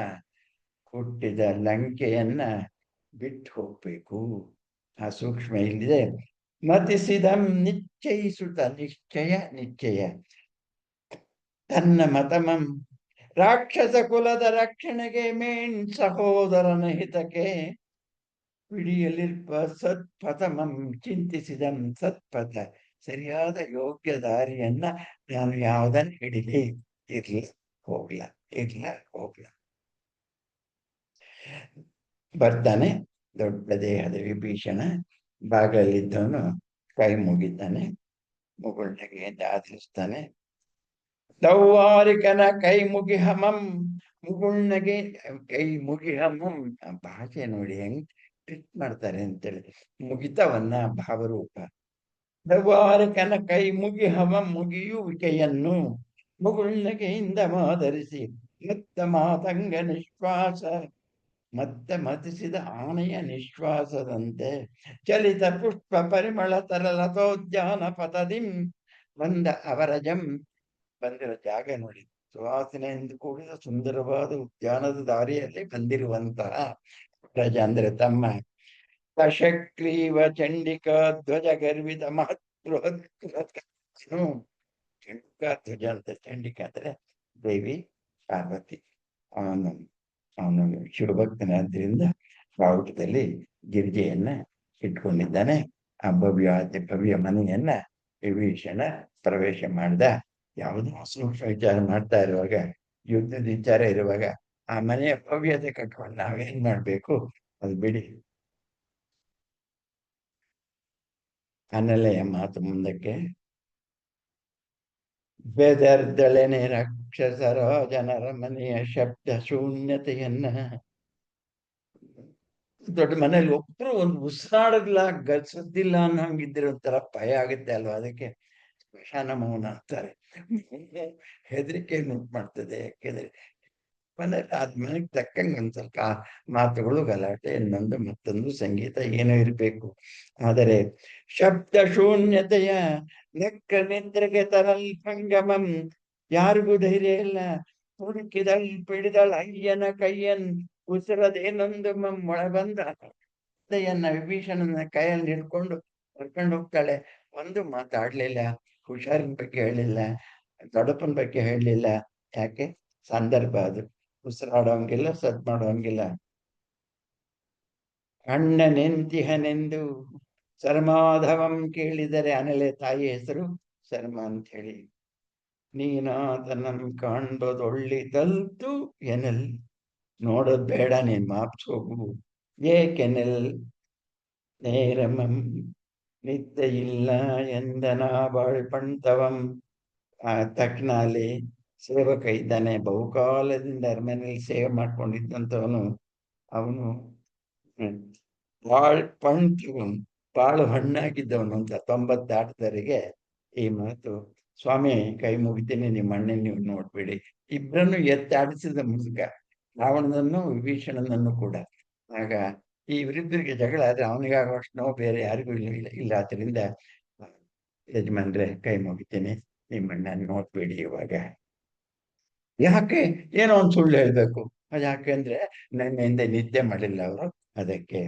ಹುಟ್ಟಿದ ಲಂಕೆಯನ್ನ ಬಿಟ್ಟು ಹೋಗ್ಬೇಕು. ಆ ಸೂಕ್ಷ್ಮ ಇಲ್ಲಿದೆ. ಮತಿಸಿದಂ ನಿಶ್ಚಯಿಸುತ್ತ, ನಿಶ್ಚಯ ತನ್ನ ಮತಮಂ, ರಾಕ್ಷಸ ಕುಲದ ರಕ್ಷಣೆಗೆ ಮೇಣ್ ಸಹೋದರನ ಹಿತಕ್ಕೆ, ಪಿಡಿಯಲಿರ್ಪ ಸತ್ಪಥಮಂ ಚಿಂತಿಸಿದಂ ಸತ್ಪಥ, ಸರಿಯಾದ ಯೋಗ್ಯ ದಾರಿಯನ್ನ ನಾನು ಯಾವುದನ್ನು ಹಿಡಿಲಿ, ಹೋಗ್ಲ ಬರ್ತಾನೆ. ದೊಡ್ಡ ದೇಹದ ವಿಭೀಷಣ ಬಾಗಲಿದ್ದವನು ಕೈ ಮುಗಿತಾನೆ, ಮುಗುಳ್ನಗೆ ಆಧರಿಸ್ತಾನೆ. ದೌವಾರಿಕನ ಕೈ ಮುಗಿಹಮಂ, ಮುಗುಳ್ನಗೆ ಕೈ ಮುಗಿಹಮಂ. ಭಾಷೆ ನೋಡಿ ಹೆಂಗ್ ಟ್ರಿಕ್ ಮಾಡ್ತಾರೆ ಅಂತೇಳಿ. ಮುಗಿತವನ್ನ ಭಾವರೂಪ. ದೌವಾರಿಕನ ಕೈ ಮುಗಿಹಮಂ, ಮುಗಿಯುವಿಕೆಯನ್ನು ಮುಗುಳ್ನಗೆಯಿಂದ ಮಾದರಿಸಿ ಮುತ್ತ ಮಾತಂಗ ನಿಶ್ವಾಸ ಮತ್ತೆ ಮತಿಸಿದ ಆನೆಯ ನಿಶ್ವಾಸದಂತೆ ಚಲಿತ ಪುಷ್ಪ ಪರಿಮಳ ತರಲತೋದ್ಯಾನ ಪತದಿಂ ಬಂದ ಅವರಜಂ. ಬಂದಿರೋ ಜಾಗ ನೋಡಿ, ಸುವಾಸನೆಯಿಂದ ಕೂಡಿದ ಸುಂದರವಾದ ಉದ್ಯಾನದ ದಾರಿಯಲ್ಲಿ ಬಂದಿರುವಂತಹ ಪ್ರಜ ಅಂದ್ರೆ ತಮ್ಮ ದಶಗ್ರೀವ ಚಂಡಿಕಾ ಧ್ವಜ ಗರ್ವಿತ ಮಹತ್ವ ಚಂಡಿಕಾ ಧ್ವಜ ಅಂತ. ಚಂಡಿಕಾ ಅಂದ್ರೆ ದೇವಿ ಪಾರ್ವತಿ. ಅವನು ಅವನು ಶಿವಭಕ್ತನಾದ್ರಿಂದ ಬಾವುಟದಲ್ಲಿ ಗಿರಿಜೆಯನ್ನ ಇಟ್ಕೊಂಡಿದ್ದಾನೆ. ಆ ಭವ್ಯ ಮನೆಯನ್ನ ವಿಭೀಷಣ ಪ್ರವೇಶ ಮಾಡ್ದ. ಯಾವುದೋ ಸೂಕ್ಷ್ಮ ವಿಚಾರ ಮಾಡ್ತಾ ಇರುವಾಗ, ಯುದ್ಧದ ವಿಚಾರ ಇರುವಾಗ ಆ ಮನೆಯ ಭವ್ಯತೆ ಕಟ್ಕೊಂಡು ನಾವೇನ್ ಮಾಡ್ಬೇಕು, ಅದು ಬಿಡಿ. ಆಮೇಲೆ ಮಾತು ಮುಂದಕ್ಕೆ, ಬೆದರ್ದಳೆನೆ ರಾಕ್ಷಸರ ಜನರ ಮನೆಯ ಶಬ್ದ ಶೂನ್ಯತೆಯನ್ನ. ದೊಡ್ಡ ಮನೇಲಿ ಒಬ್ರು ಒಂದು ಉಸಿರಾಡಲ್ಲ, ಗಲ್ಸದ್ದಿಲ್ಲ ಅನ್ನೋ ಹಂಗಿದ್ರೆ ಒಂಥರ ಭಯ ಆಗುತ್ತೆ ಅಲ್ವಾ. ಅದಕ್ಕೆ ಸ್ಮಶಾನ ಮೌನ ಅಂತಾರೆ. ಹೆದರಿಕೆ ಉಂಟು ಮಾಡ್ತದೆ. ಯಾಕೆಂದ್ರೆ ಮನೇಲಿ ಮನೆಗೆ ತಕ್ಕಂಗೆ ಒಂದ್ ಸ್ವಲ್ಪ ಮಾತುಗಳು, ಗಲಾಟೆ, ಇನ್ನೊಂದು ಮತ್ತೊಂದು ಸಂಗೀತ ಏನೋ ಇರಬೇಕು. ಆದರೆ ಶಬ್ದ ಶೂನ್ಯತೆಯ ನೆಕ್ಕ ನಿದ್ರೆಗೆ ತರಲ್ ಭಂಗಮಂ. ಯಾರಿಗೂ ಧೈರ್ಯ ಇಲ್ಲ. ಹುಡುಕಿದಳ್ ಪಿಡಿದಳ್ ಅಯ್ಯನ ಕೈಯನ್ ಉಸಿರದೇನೊಂದು ಒಳ ಬಂದ ಅತ್ತೆಯನ್ನ ವಿಭೀಷಣನ ಕೈಯಲ್ಲಿ ಹಿಡ್ಕೊಂಡು ಕರ್ಕೊಂಡು ಹೋಗ್ತಾಳೆ. ಒಂದು ಮಾತಾಡ್ಲಿಲ್ಲ, ಹುಷಾರಿನ ಬಗ್ಗೆ ಹೇಳಿಲ್ಲ, ದೊಡ್ಡಪ್ಪನ ಬಗ್ಗೆ ಹೇಳಲಿಲ್ಲ. ಯಾಕೆ? ಸಂದರ್ಭ ಅದು. ಉಸಿರಾಡೋಂಗಿಲ್ಲ, ಸದ್ ಮಾಡೋಂಗಿಲ್ಲ. ಅಣ್ಣ ನೆಂತಿಹನೆಂದು ಸರ್ಮಾಧವಂ ಕೇಳಿದರೆ, ಅನಲೆ ತಾಯಿ ಹೆಸರು ಶರ್ಮ ಅಂತ ಹೇಳಿ. ನೀನಾತನಂ ಕಾಣ್ಬೋದೊಳ್ಳಿದಲ್ತು ಎನಲ್. ನೋಡೋದ್ ಬೇಡ, ನೀನ್ ಮಾಪ್ಸೋಗು. ಏಕೆನೆಲ್ ನೇರಮಂ ನಿದ್ದೆ ಇಲ್ಲ ಎಂದನ ಬಾಳ್ಪಣ್ತವಂ. ತಕ್ನಾಲಿ ಸೇವಕ ಇದ್ದಾನೆ, ಬಹುಕಾಲದಿಂದ ಅರಮನೆಯಲ್ಲಿ ಸೇವೆ ಮಾಡ್ಕೊಂಡಿದ್ದಂಥವನು. ಅವನು ಪಣ್ತವಂ, ಬಾಳು ಹಣ್ಣಾಗಿದ್ದವನು ಅಂತ 90 ದಾಟದವರೆಗೆ ಈ ಮಾತು. ಸ್ವಾಮಿ ಕೈ ಮುಗಿತೀನಿ, ನಿಮ್ಮ ಅಣ್ಣನ ನೀವು ನೋಡ್ಬೇಡಿ. ಇಬ್ಬರನ್ನು ಎತ್ತಾಡಿಸಿದ ಮುದುಕ, ರಾವಣನನ್ನು ವಿಭೀಷಣನನ್ನು ಕೂಡ. ಆಗ ಈ ಇವರಿಬ್ಬರಿಗೆ ಜಗಳ ಆದ್ರೆ ಅವನಿಗಾಗುವಷ್ಟು ನೋವು ಬೇರೆ ಯಾರಿಗೂ ಇಲ್ಲ. ಆದ್ರಿಂದ ಯಜಮಾನ್ರೆ ಕೈ ಮುಗಿತೀನಿ, ನಿಮ್ಮಣ್ಣ ನೋಡ್ಬೇಡಿ ಇವಾಗ. ಯಾಕೆ? ಏನೋ ಒಂದು ಸುಳ್ಳು ಹೇಳ್ಬೇಕು. ಯಾಕೆ ಅಂದ್ರೆ ನನ್ನಿಂದ ನಿದ್ದೆ ಮಾಡಿಲ್ಲ ಅವರು, ಅದಕ್ಕೆ.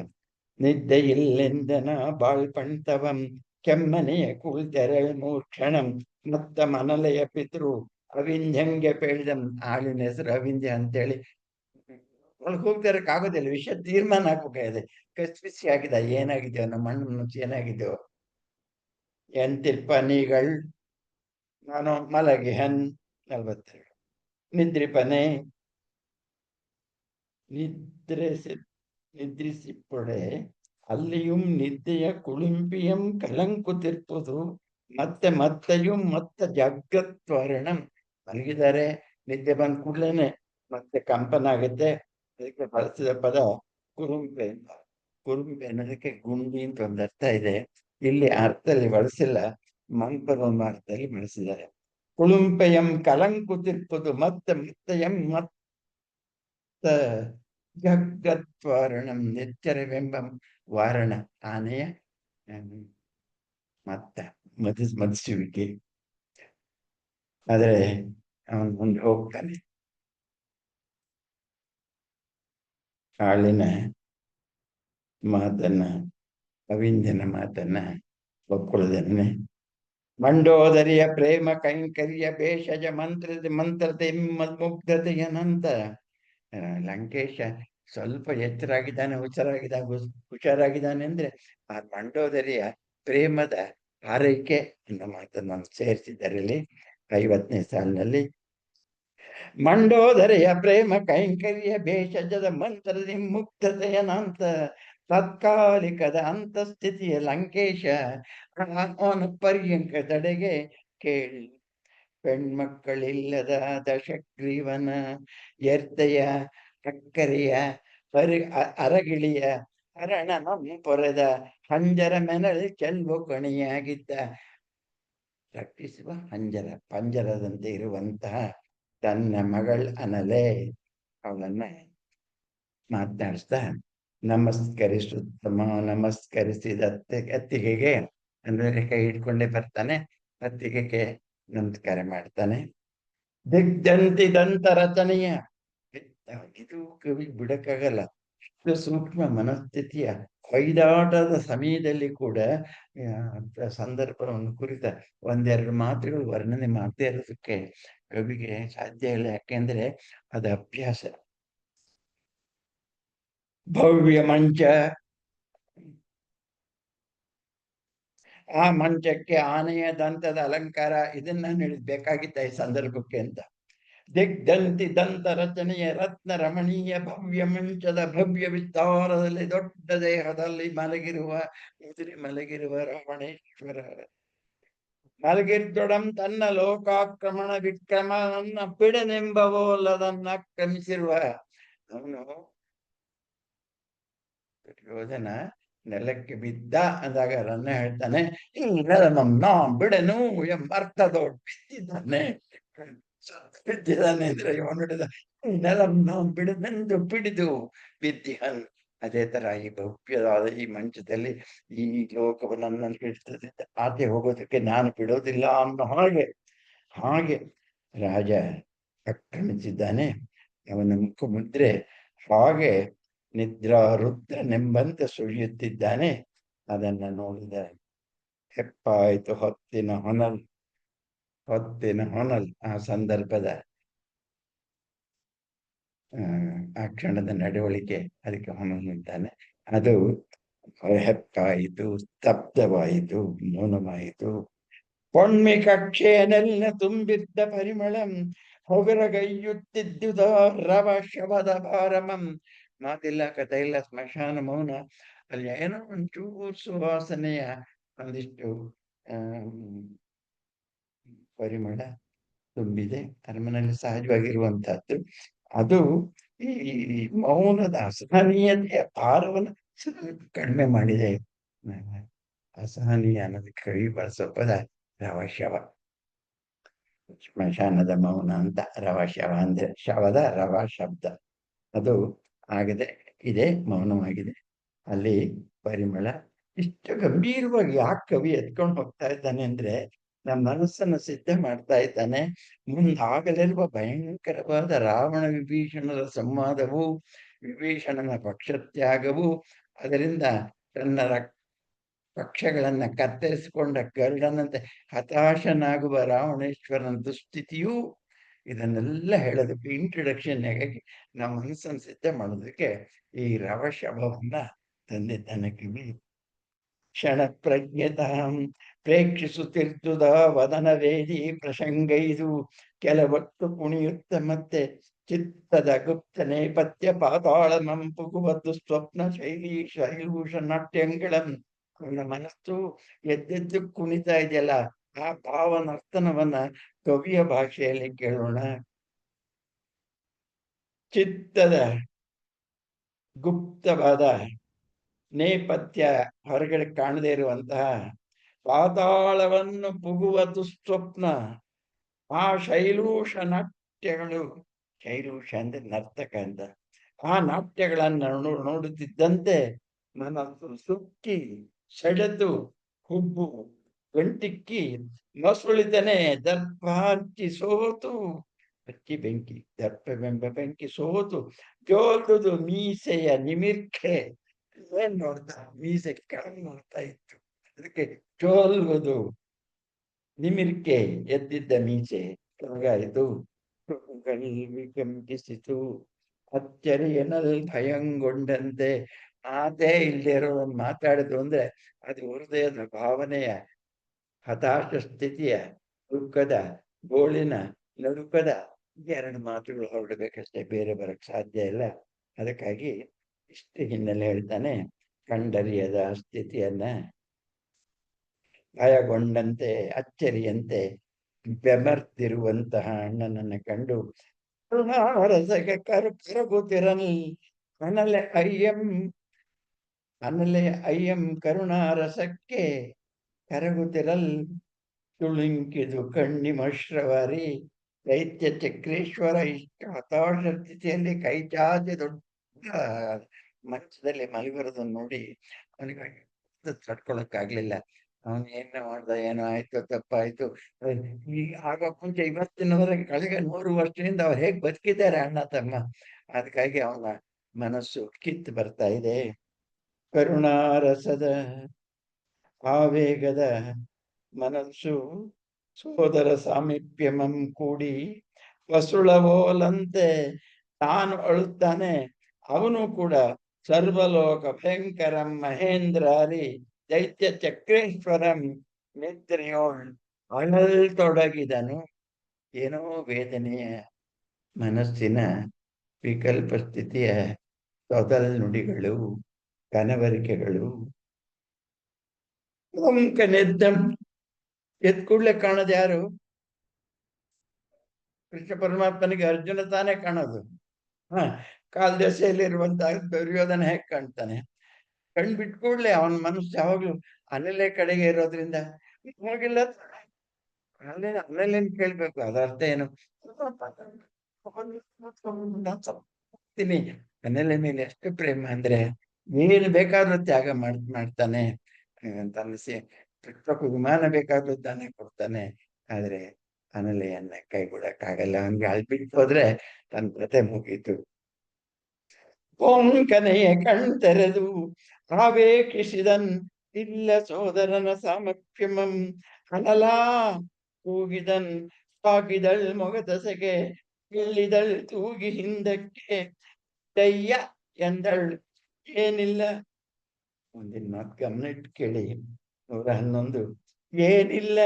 ನಿದ್ದೆ ಇಲ್ಲೆಂದನ ಬಾಳ್ಪಣ್ತವಂ ಕೆಮ್ಮನೆಯ ಕೂಳ್ತೆರಳ್ ಮೂರ್ಕ್ಷಣಂ ಮತ್ತ ಮನಲೆಯ ಪಿತೃ ಅವಿಂಧ್ಯಂಗೆ ಪೇಳಿದಂ. ಆಳಿನ ಹೆಸರು ಅವಿಂಧ್ಯ ಅಂತೇಳಿ. ಒಳಗೆ ಹೋಗ್ತಾರಕ್ ಆಗೋದಿಲ್ಲ, ವಿಷಯ ತೀರ್ಮಾನ ಹಾಕ್ಬೇಕಾಗಿದೆ. ಕಸ್ಪಿಸಿ ಆಗಿದ, ಏನಾಗಿದೆಯೋ ನಮ್ಮ ಅಣ್ಣ ಮುಚ್ಚಿ ಏನಾಗಿದೆಯೋ. ಎಂತಿರ್ಪನಿಗಳ್ ನಾನು ಮಲಗಿ ಹನ್ 42. ನಿದ್ರಿಪನೆ ನಿದ್ರಿಸಿಪ್ಪೊಡೆ ಅಲ್ಲಿயும் ನಿದ್ದೆಯ ಕುಳಿಂಪಿಯಂ ಕಲಂಕುತಿರ್ಪುದು ಮತ್ತೆ ಮತ್ತೆயும் ಮತ್ತ ಜಗತ್ವರ್ಣಂ. ಮಲಗಿದ್ದಾರೆ, ನಿದ್ದೆ ಬಂದ ಕೂಡ್ಲೇನೆ ಮತ್ತೆ ಕಂಪನ ಆಗುತ್ತೆ. ಅದಕ್ಕೆ ಬಳಸಿದ ಪದ ಕುರುಂಪೆ ಅಂತ. ಕುರುಂಪೆ ಅನ್ನೋದಕ್ಕೆ ಗುಂಡಿ ಅಂತ ಒಂದು ಅರ್ಥ ಇದೆ. ಇಲ್ಲಿ ಅರ್ಥದಲ್ಲಿ ಬಳಸಿಲ್ಲ, ಮಂಪದ ಒಂದು ಅರ್ಥದಲ್ಲಿ ಬಳಸಿದ್ದಾರೆ. ಕುಳುಂಪೆಯಂ ಕಲಂಕುತಿರ್ಪುದು ಮತ್ತೆ ಮತ್ತೆಯಂ ಮತ್ತ ಜಗತ್ವಾರಣಂ. ಎಚ್ಚರವೆಂಬ ವಾರಣ, ಆನೆಯ ಮತ್ತ ಮದಿಸುವಿಕೆ. ಆದ್ರೆ ಅವನು ಮುಂದೆ ಹೋಗ್ತಾನೆ. ಆಳಿನ ಮಾತನ್ನ, ಅವಿಂದನ ಮಾತನ್ನ ಒಪ್ಕೊಳ್ಳೋದನ್ನೇ. ಮಂಡೋದರಿಯ ಪ್ರೇಮ ಕೈಂಕರ್ಯ ಭೇಷಜ ಮಂತ್ರತೆ ಮುಗ್ಧತೆಯ ನಂತರ. ಲಂಕೇಶ ಸ್ವಲ್ಪ ಎಚ್ಚರಾಗಿದ್ದಾನೆ, ಹುಷಾರಾಗಿದ್ದಾನೆ ಅಂದ್ರೆ ಆ ಮಂಡೋದರಿಯ ಪ್ರೇಮದ ಹಾರೈಕೆ ಅನ್ನೋ ಮಾತನ್ನು ಸೇರಿಸಿದ್ದಾರೆ ಇಲ್ಲಿ 50ನೇ ಸಾಲಿನಲ್ಲಿ. ಮಂಡೋದರಿಯ ಪ್ರೇಮ ಕೈಂಕರ್ಯ ಭೇಷಜದ ಮಂತ್ರದ ಮುಗ್ಧತೆಯ ನಂತರ ತಾತ್ಕಾಲಿಕದ ಅಂತಸ್ಥಿತಿಯ ಲಂಕೇಶ ಅವನ ಪರ್ಯಂಕ ತಡೆಗೆ ಕೇಳಿ. ಪೆಣ್ಮಕ್ಕಳಿಲ್ಲದ ದಶಗ್ರೀವನ ಎರ್ತೆಯ ಕಕ್ಕರೆಯ ಅರಗಿಳಿಯ ಹರಣನಂ ಪೊರೆದ ಹಂಜರ ಮೆನಲ್ ಚೆಲ್ವು ಕಣಿಯಾಗಿದ್ದ. ರಕ್ಷಿಸುವ ಹಂಜರ, ಪಂಜರದಂತೆ ಇರುವಂತಹ ತನ್ನ ಮಗಳ ಅನಲೆ, ಅವಳನ್ನ ಮಾತನಾಡಿಸ್ತಾ ನಮಸ್ಕರಿಸಿದ ಅತ್ತಿಗೆಗೆ ಅಂದ್ರೆ ಕೈ ಹಿಡ್ಕೊಂಡೇ ಬರ್ತಾನೆ. ಅತ್ತಿಗೆಗೆ ನಮಸ್ಕಾರ ಮಾಡ್ತಾನೆ. ದಿಗ್ದಂತಿದಂತ ರಚನೆಯ ಇದು ಕವಿ ಬಿಡಕ್ಕಾಗಲ್ಲ. ಇಷ್ಟು ಸೂಕ್ಷ್ಮ ಮನಸ್ಥಿತಿಯ ಹೊಯ್ದಾಟದ ಸಮಯದಲ್ಲಿ ಕೂಡ ಸಂದರ್ಭವನ್ನು ಕುರಿತ ಒಂದೆರಡು ಮಾತುಗಳು ವರ್ಣನೆ ಮಾಡದೇ ಇರೋದಕ್ಕೆ ಕವಿಗೆ ಸಾಧ್ಯ ಇಲ್ಲ. ಯಾಕೆಂದ್ರೆ ಅದು ಅಭ್ಯಾಸ. ಭವ್ಯ ಮಂಚ, ಆ ಮಂಚಕ್ಕೆ ಆನೆಯ ದಂತದ ಅಲಂಕಾರ, ಇದನ್ನ ಬೇಕಾಗಿತ್ತ ಈ ಸಂದರ್ಭಕ್ಕೆ ಅಂತ. ದಿಗ್ದಂತಿ ದಂತ ರಚನೆಯ ರತ್ನ ರಮಣೀಯ ಭವ್ಯ ಮಂಚದ ಭವ್ಯ ವಿಸ್ತಾರದಲ್ಲಿ ದೊಡ್ಡ ದೇಹದಲ್ಲಿ ಮಲಗಿರುವ ರಾವಣೇಶ್ವರ ಮಲಗಿರ್ದೊಡಂ ತನ್ನ ಲೋಕಾಕ್ರಮಣ ವಿಕ್ರಮ ನನ್ನ ಪಿಡನೆಂಬವೋಲ್ಲದನ್ನ ಕ್ರಮಿಸಿರುವ ಅವನು ದುರ್ಯೋಧನ ನೆಲಕ್ಕೆ ಬಿದ್ದ ಅಂದಾಗ ರನ್ನ ಹೇಳ್ತಾನೆ, ಈ ನೆಲನನ್ನ ಬಿಡನು ಎಂಬರ್ಥದೋಡ್ ಬಿದ್ದಿದ್ದಾನೆ. ಬಿದ್ದಿದ್ದಾನೆ ಅಂದ್ರೆ ಇವನು ಹಿಡಿದ ನೆಲನ್ನ ಬಿಡನೆಂದು ಪಿಡಿದು ಬಿದ್ದಿಹನ್. ಅದೇ ತರ ಈ ಭವ್ಯವಾದ ಈ ಮಂಚದಲ್ಲಿ ಈ ಲೋಕವನ್ನ ಹಿಡಿತದಿಂದ ಆಚೆ ಹೋಗೋದಕ್ಕೆ ನಾನು ಬಿಡೋದಿಲ್ಲ ಅನ್ನೋ ಹಾಗೆ ರಾಜ ಆಕ್ರಮಿಸಿದ್ದಾನೆ. ಅವನ ಮುಖಮುದ್ರೆ ಹಾಗೆ ನಿದ್ರಾ ರುದ್ರನೆಂಬಂತೆ ಸುಳಿಯುತ್ತಿದ್ದಾನೆ. ಅದನ್ನ ನೋಡಿದ ಹೆಪ್ಪಾಯಿತು ಹೊತ್ತಿನ ಹೊನಲ್. ಆ ಸಂದರ್ಭದ ಆ ಕ್ಷಣದ ನಡವಳಿಕೆ ಅದಕ್ಕೆ ಹೊನಲ್ತಾನೆ. ಅದು ಹೆಪ್ಪಾಯಿತು, ಸ್ತಬ್ಧವಾಯಿತು, ಮೌನವಾಯಿತು. ಪೊಣ್ಮೆ ಕಕ್ಷೆಯನೆಲ್ಲ ತುಂಬಿದ್ದ ಪರಿಮಳಂ ಹೊಗರಗೈಯುತ್ತಿದ್ದುದ ರವ ಶವದ ಭಾರಮಂ. ಮಾತಿಲ್ಲ, ಕಥೆ ಇಲ್ಲ, ಸ್ಮಶಾನ ಮೌನ. ಅಲ್ಲಿ ಏನೋ ಒಂಚೂರು ಸುವಾಸನೆಯ ಒಂದಿಷ್ಟು ಪರಿಮಳ ತುಂಬಿದೆ. ಅರಮನೆಯಲ್ಲಿ ಸಹಜವಾಗಿರುವಂತಹದ್ದು. ಅದು ಈ ಮೌನದ ಅಸಹನೀಯತೆಯ ಭಾರವನ್ನು ಕಡಿಮೆ ಮಾಡಿದೆ. ಅಸಹನೀಯ ಅನ್ನೋದಕ್ಕೆ ಕವಿ ಬಳಸೋ ಪದ ರವಶವ. ಸ್ಮಶಾನದ ಮೌನ ಅಂತ ರವಶವ ಅಂದ್ರೆ ಶವದ ರವ ಶಬ್ದ. ಅದು ಇದೆ, ಮೌನವಾಗಿದೆ. ಅಲ್ಲಿ ಪರಿಮಳ ಇಷ್ಟು ಗಂಭೀರವಾಗಿ ಯಾಕೆ ಕವಿ ಎತ್ಕೊಂಡು ಹೋಗ್ತಾ ಇದ್ದಾನೆ ಅಂದ್ರೆ ನಮ್ಮ ಮನಸ್ಸನ್ನು ಸಿದ್ಧ ಮಾಡ್ತಾ ಇದ್ದಾನೆ. ಮುಂದಾಗಲಿರುವ ಭಯಂಕರವಾದ ರಾವಣ ವಿಭೀಷಣರ ಸಂವಾದವು, ವಿಭೀಷಣನ ಪಕ್ಷತ್ಯಾಗವು, ಅದರಿಂದ ತನ್ನ ಪಕ್ಷಗಳನ್ನ ಕತ್ತರಿಸಿಕೊಂಡ ಗರುಡನಂತೆ ಹತಾಶನಾಗುವ ರಾವಣೇಶ್ವರನ ದುಸ್ಥಿತಿಯು, ಇದನ್ನೆಲ್ಲ ಹೇಳೋದಕ್ಕೆ ಇಂಟ್ರೊಡಕ್ಷನ್ ಆಗಿ ನಮ್ಮ ಮನಸ್ಸನ್ನು ಸಿದ್ಧ ಮಾಡೋದಕ್ಕೆ ಈ ರವಶವನ್ನ ತಂದಿದ್ದಾನೆ ಕವಿ. ಕ್ಷಣ ಪ್ರಜ್ಞತಾಂ ಪ್ರೇಕ್ಷಿಸುತ್ತಿರ್ತುದ ವದನ ವೇದಿ ಪ್ರಸಂಗೈದು ಕೆಲವತ್ತು ಕುಣಿಯುತ್ತ ಮತ್ತೆ ಚಿತ್ತದ ಗುಪ್ತ ನೇಪಥ್ಯ ಪಾತಾಳ ಮಂಪುಗುವತ್ತು ಸ್ವಪ್ನ ಶೈಲೂಷ ನಾಟ್ಯಂಗಳಂ. ಅವನ ಮನಸ್ಸು ಎದ್ದೆದ್ದು ಕುಣಿತಾ ಇದೆಯಲ್ಲ, ಆ ಭಾವನರ್ತನವನ್ನ ಕವಿಯ ಭಾಷೆಯಲ್ಲಿ ಕೇಳೋಣ. ಚಿತ್ತದ ಗುಪ್ತವಾದ ನೇಪಥ್ಯ, ಹೊರಗಡೆ ಕಾಣದೇ ಇರುವಂತಹ ಪಾತಾಳವನ್ನು ಪುಗುವ ದುಸ್ವಪ್ನ, ಆ ಶೈಲೂಷ ನಾಟ್ಯಗಳು, ಶೈಲೂಷ ಅಂದ್ರೆ ನರ್ತಕ ಅಂತ, ಆ ನಾಟ್ಯಗಳನ್ನ ನೋಡುತ್ತಿದ್ದಂತೆ ಮನಸ್ಸು ಸುಕ್ಕಿ ಸೆಳೆದು ಹುಬ್ಬು ಗಂಟಿಕ್ಕಿ ಮಸುಳಿತನೆ ದರ್ಪಾರ್ಚಿ ಸೋತು, ಹಚ್ಚಿ ಬೆಂಕಿ ದರ್ಪವೆಂಬ ಬೆಂಕಿ ಸೋತು ಜೋಲುದು ಮೀಸೆಯ ನಿಮಿರ್ಖೆ. ಏನ್ ನೋಡ್ತಾ ಮೀಸೆ ಕೆಳಗೆ ನೋಡ್ತಾ ಇತ್ತು, ಅದಕ್ಕೆ ಚೋಲ್ವುದು. ನಿಮಿರ್ಕೆ ಎದ್ದಿದ್ದ ಮೀಸೆ ಕೆಳಗಾಯಿತು, ವಿಕಂಪಿಸಿತು. ಅಚ್ಚರಿಯನಲ್ಲಿ ಭಯಂಗೊಂಡಂತೆ. ಮಾತೇ ಇಲ್ಲದೆ ಇರೋದನ್ನು ಮಾತಾಡಿದ್ರು ಅಂದ್ರೆ ಅದು ಹೃದಯದ ಭಾವನೆಯ ಹತಾಶ ಸ್ಥಿತಿಯ ದುಃಖದ ಗೋಳಿನ ನಡುಕದ ಎರಡು ಮಾತುಗಳು ಹೊರಡಬೇಕಷ್ಟೇ, ಬೇರೆ ಬರಕ್ ಸಾಧ್ಯ ಇಲ್ಲ. ಅದಕ್ಕಾಗಿ ಇಷ್ಟು ಹಿನ್ನೆಲೆ ಹೇಳ್ತಾನೆ. ಕಂಡರಿಯದ ಸ್ಥಿತಿಯನ್ನ, ಭಯಗೊಂಡಂತೆ ಅಚ್ಚರಿಯಂತೆ ಬೆಮರ್ತಿರುವಂತಹ ಅಣ್ಣನನ್ನ ಕಂಡು ಕರುಣಾರಸಕ್ಕೆ ಕರಗುತ್ತಿರಲಿ ಅನಲೆ ಅಯ್ಯಂ ಕರುಣಾರಸಕ್ಕೆ ಕರಗುತ್ತಿರಲ್ ತುಳುಂಕಿದು ಕಣ್ಣಿಮಶ್ರವರಿ ದೈತ್ಯ ಚಕ್ರೇಶ್ವರ. ಇಷ್ಟು ಹತಾಶ ಸ್ಥಿತಿಯಲ್ಲಿ ಕೈ ಚಾಚಿ ಆ ಮಂಚದಲ್ಲಿ ಮಲಗಿರೋದನ್ನ ನೋಡಿ ಅವನಿಗೆ ತಡ್ಕೊಳಕ್ಕಾಗ್ಲಿಲ್ಲ. ಅವನು ಏನ್ ಮಾಡ್ದ, ಏನೋ ಆಯ್ತು, ತಪ್ಪಾಯ್ತು. ಈ ಆಗೋಕ್ ಮುಂಚೆ ಇವತ್ತಿನವರೆಗೆ ಕಳೆದ 100 ವರ್ಷದಿಂದ ಅವ್ರು ಹೇಗ್ ಬದುಕಿದ್ದಾರೆ ಅಣ್ಣ ತಮ್ಮ. ಅದಕ್ಕಾಗಿ ಅವನ ಮನಸ್ಸು ಕಿತ್ತು ಬರ್ತಾ ಇದೆ. ಕರುಣಾರಸದ ಆವೇಗದ ಮನಸ್ಸು ಸೋದರ ಸಾಮೀಪ್ಯಮಂ ಕೂಡಿ ವಸುಳವೋಲಂತೆ ತಾನು ಅಳುತ್ತಾನೆ. ಅವನು ಕೂಡ ಸರ್ವಲೋಕ ಭಯಂಕರಂ ಮಹೇಂದ್ರಾರಿ ದೈತ್ಯ ಚಕ್ರೇಶ್ವರಂ ನಿದ್ರೆಯೋಳ್ ಅಳಲ್ತೊಡಗಿದನು. ಏನೋ ವೇದನೆಯ ಮನಸ್ಸಿನ ವಿಕಲ್ಪ ಸ್ಥಿತಿಯ ತೊದಲ್ ಕನವರಿಕೆಗಳು. ಓಂಕನೆದ್ದಂ ಎದ್ ಕೂಡ್ಲೆ ಕಾಣೋದು ಯಾರು? ಕೃಷ್ಣ ಪರಮಾತ್ಮನಿಗೆ ಅರ್ಜುನ ತಾನೇ ಕಾಣೋದು. ಹ ಕಾಲ್ದೆಸೆಯಲ್ಲಿರುವಂತಹ ದುರ್ಯೋಧನ ಹೇಗ್ ಕಾಣ್ತಾನೆ? ಕಣ್ ಬಿಟ್ಟ ಕೂಡ್ಲೆ ಅವನ ಮನಸ್ಸು ಯಾವಾಗ್ಲೂ ಅಲ್ಲೇ ಕಡೆಗೆ ಇರೋದ್ರಿಂದ ಹೋಗಿಲ್ಲ. ಅಲ್ಲೇನ್ ಕೇಳ್ಬೇಕು, ಅದ ಅರ್ಥ ಏನು? ಮನೇಲೆ ಮೇಲೆ ಎಷ್ಟು ಪ್ರೇಮ ಅಂದ್ರೆ ಏನು ಬೇಕಾದ್ರೂ ತ್ಯಾಗ ಮಾಡ್ತಾನೆ. ತನ್ನ ಪುಷ್ಪಕ ವಿಮಾನ ಬೇಕಾದ್ರೂ ತಾನೇ ಕೊಡ್ತಾನೆ. ಆದ್ರೆ ಅನಲೆಯನ್ನ ಕೈಗೂಡಕ್ಕಾಗಲ್ಲ. ಅವನ್ಗೆ ಅಳ್ಬಿಟ್ಟು ಹೋದ್ರೆ ತನ್ನ ಕತೆ ಮುಗೀತು. ಓಂಕನೆಯ ಕಣ್ತೆರೆದು ಆವೇಶಿಸಿದನ್ ಇಲ್ಲ ಸೋದರನ ಸಾಮರ್ಥ್ಯಮಂ ಅನಲಾ ಕೂಗಿದನ್ ಸಾಗಿದಳ್ ಮೊಗದಸೆಗೆ ಇಲ್ಲಿದಳ್ ತೂಗಿ ಹಿಂದಕ್ಕೆ ದಯ್ಯ ಎಂದಳ್ ಏನಿಲ್ಲ. ಮುಂದಿನ ಮಾತು ಗಮನ ಇಟ್ಟು ಕೇಳಿ. 111. ಏನಿಲ್ಲ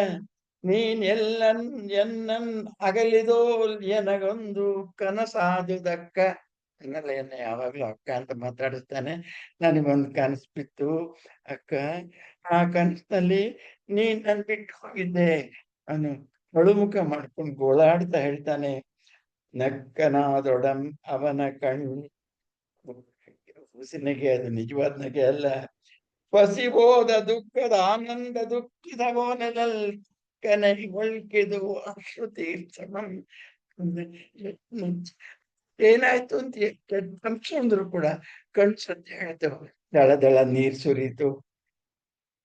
ನೀನ್ ಎನ್ನನ್ ಅಗಲಿದೋಲ್ ಎನಗೊಂದು ಕನಸಾದುದಕ್ಕ. ಅನ್ನಲ್ಲ ಯಾವಾಗ್ಲೂ ಅಕ್ಕ ಅಂತ ಮಾತಾಡಿಸ್ತಾನೆ. ನನಗೊಂದು ಕನಸು ಬಿತ್ತು ಅಕ್ಕ. ಆ ಕನಸಿನಲ್ಲಿ ನೀನ್ ನನ್ ಬಿಟ್ಟು ಹೋಗಿದ್ದೆ. ಅವನು ಅಳುಮುಖ ಮಾಡ್ಕೊಂಡು ಗೋಳಾಡ್ತಾ ಹೇಳ್ತಾನೆ. ನಕ್ಕನಾದೊಡಂ ಅವನ ಕಣ್ಣು ಹುಸಿನಗೆ, ಅದು ನಿಜವಾದ ನಗೆ ಅಲ್ಲ. ಪಸಿಬೋದ ದುಃಖದ ಆನಂದ ದುಃಖಿತ ಗೋನಲ್ ಕನೈ ಒಳ್ಕಿದು ಅಶ್ರುತೀರ್ಥಮಂ. ಏನಾಯ್ತು ಅಂತ ಅಂದ್ರು ಕೂಡ ಕಣ್ ಸತ್ಯ ಆಯ್ತು. ದಳ ದಳ ನೀರ್ ಸುರೀತು.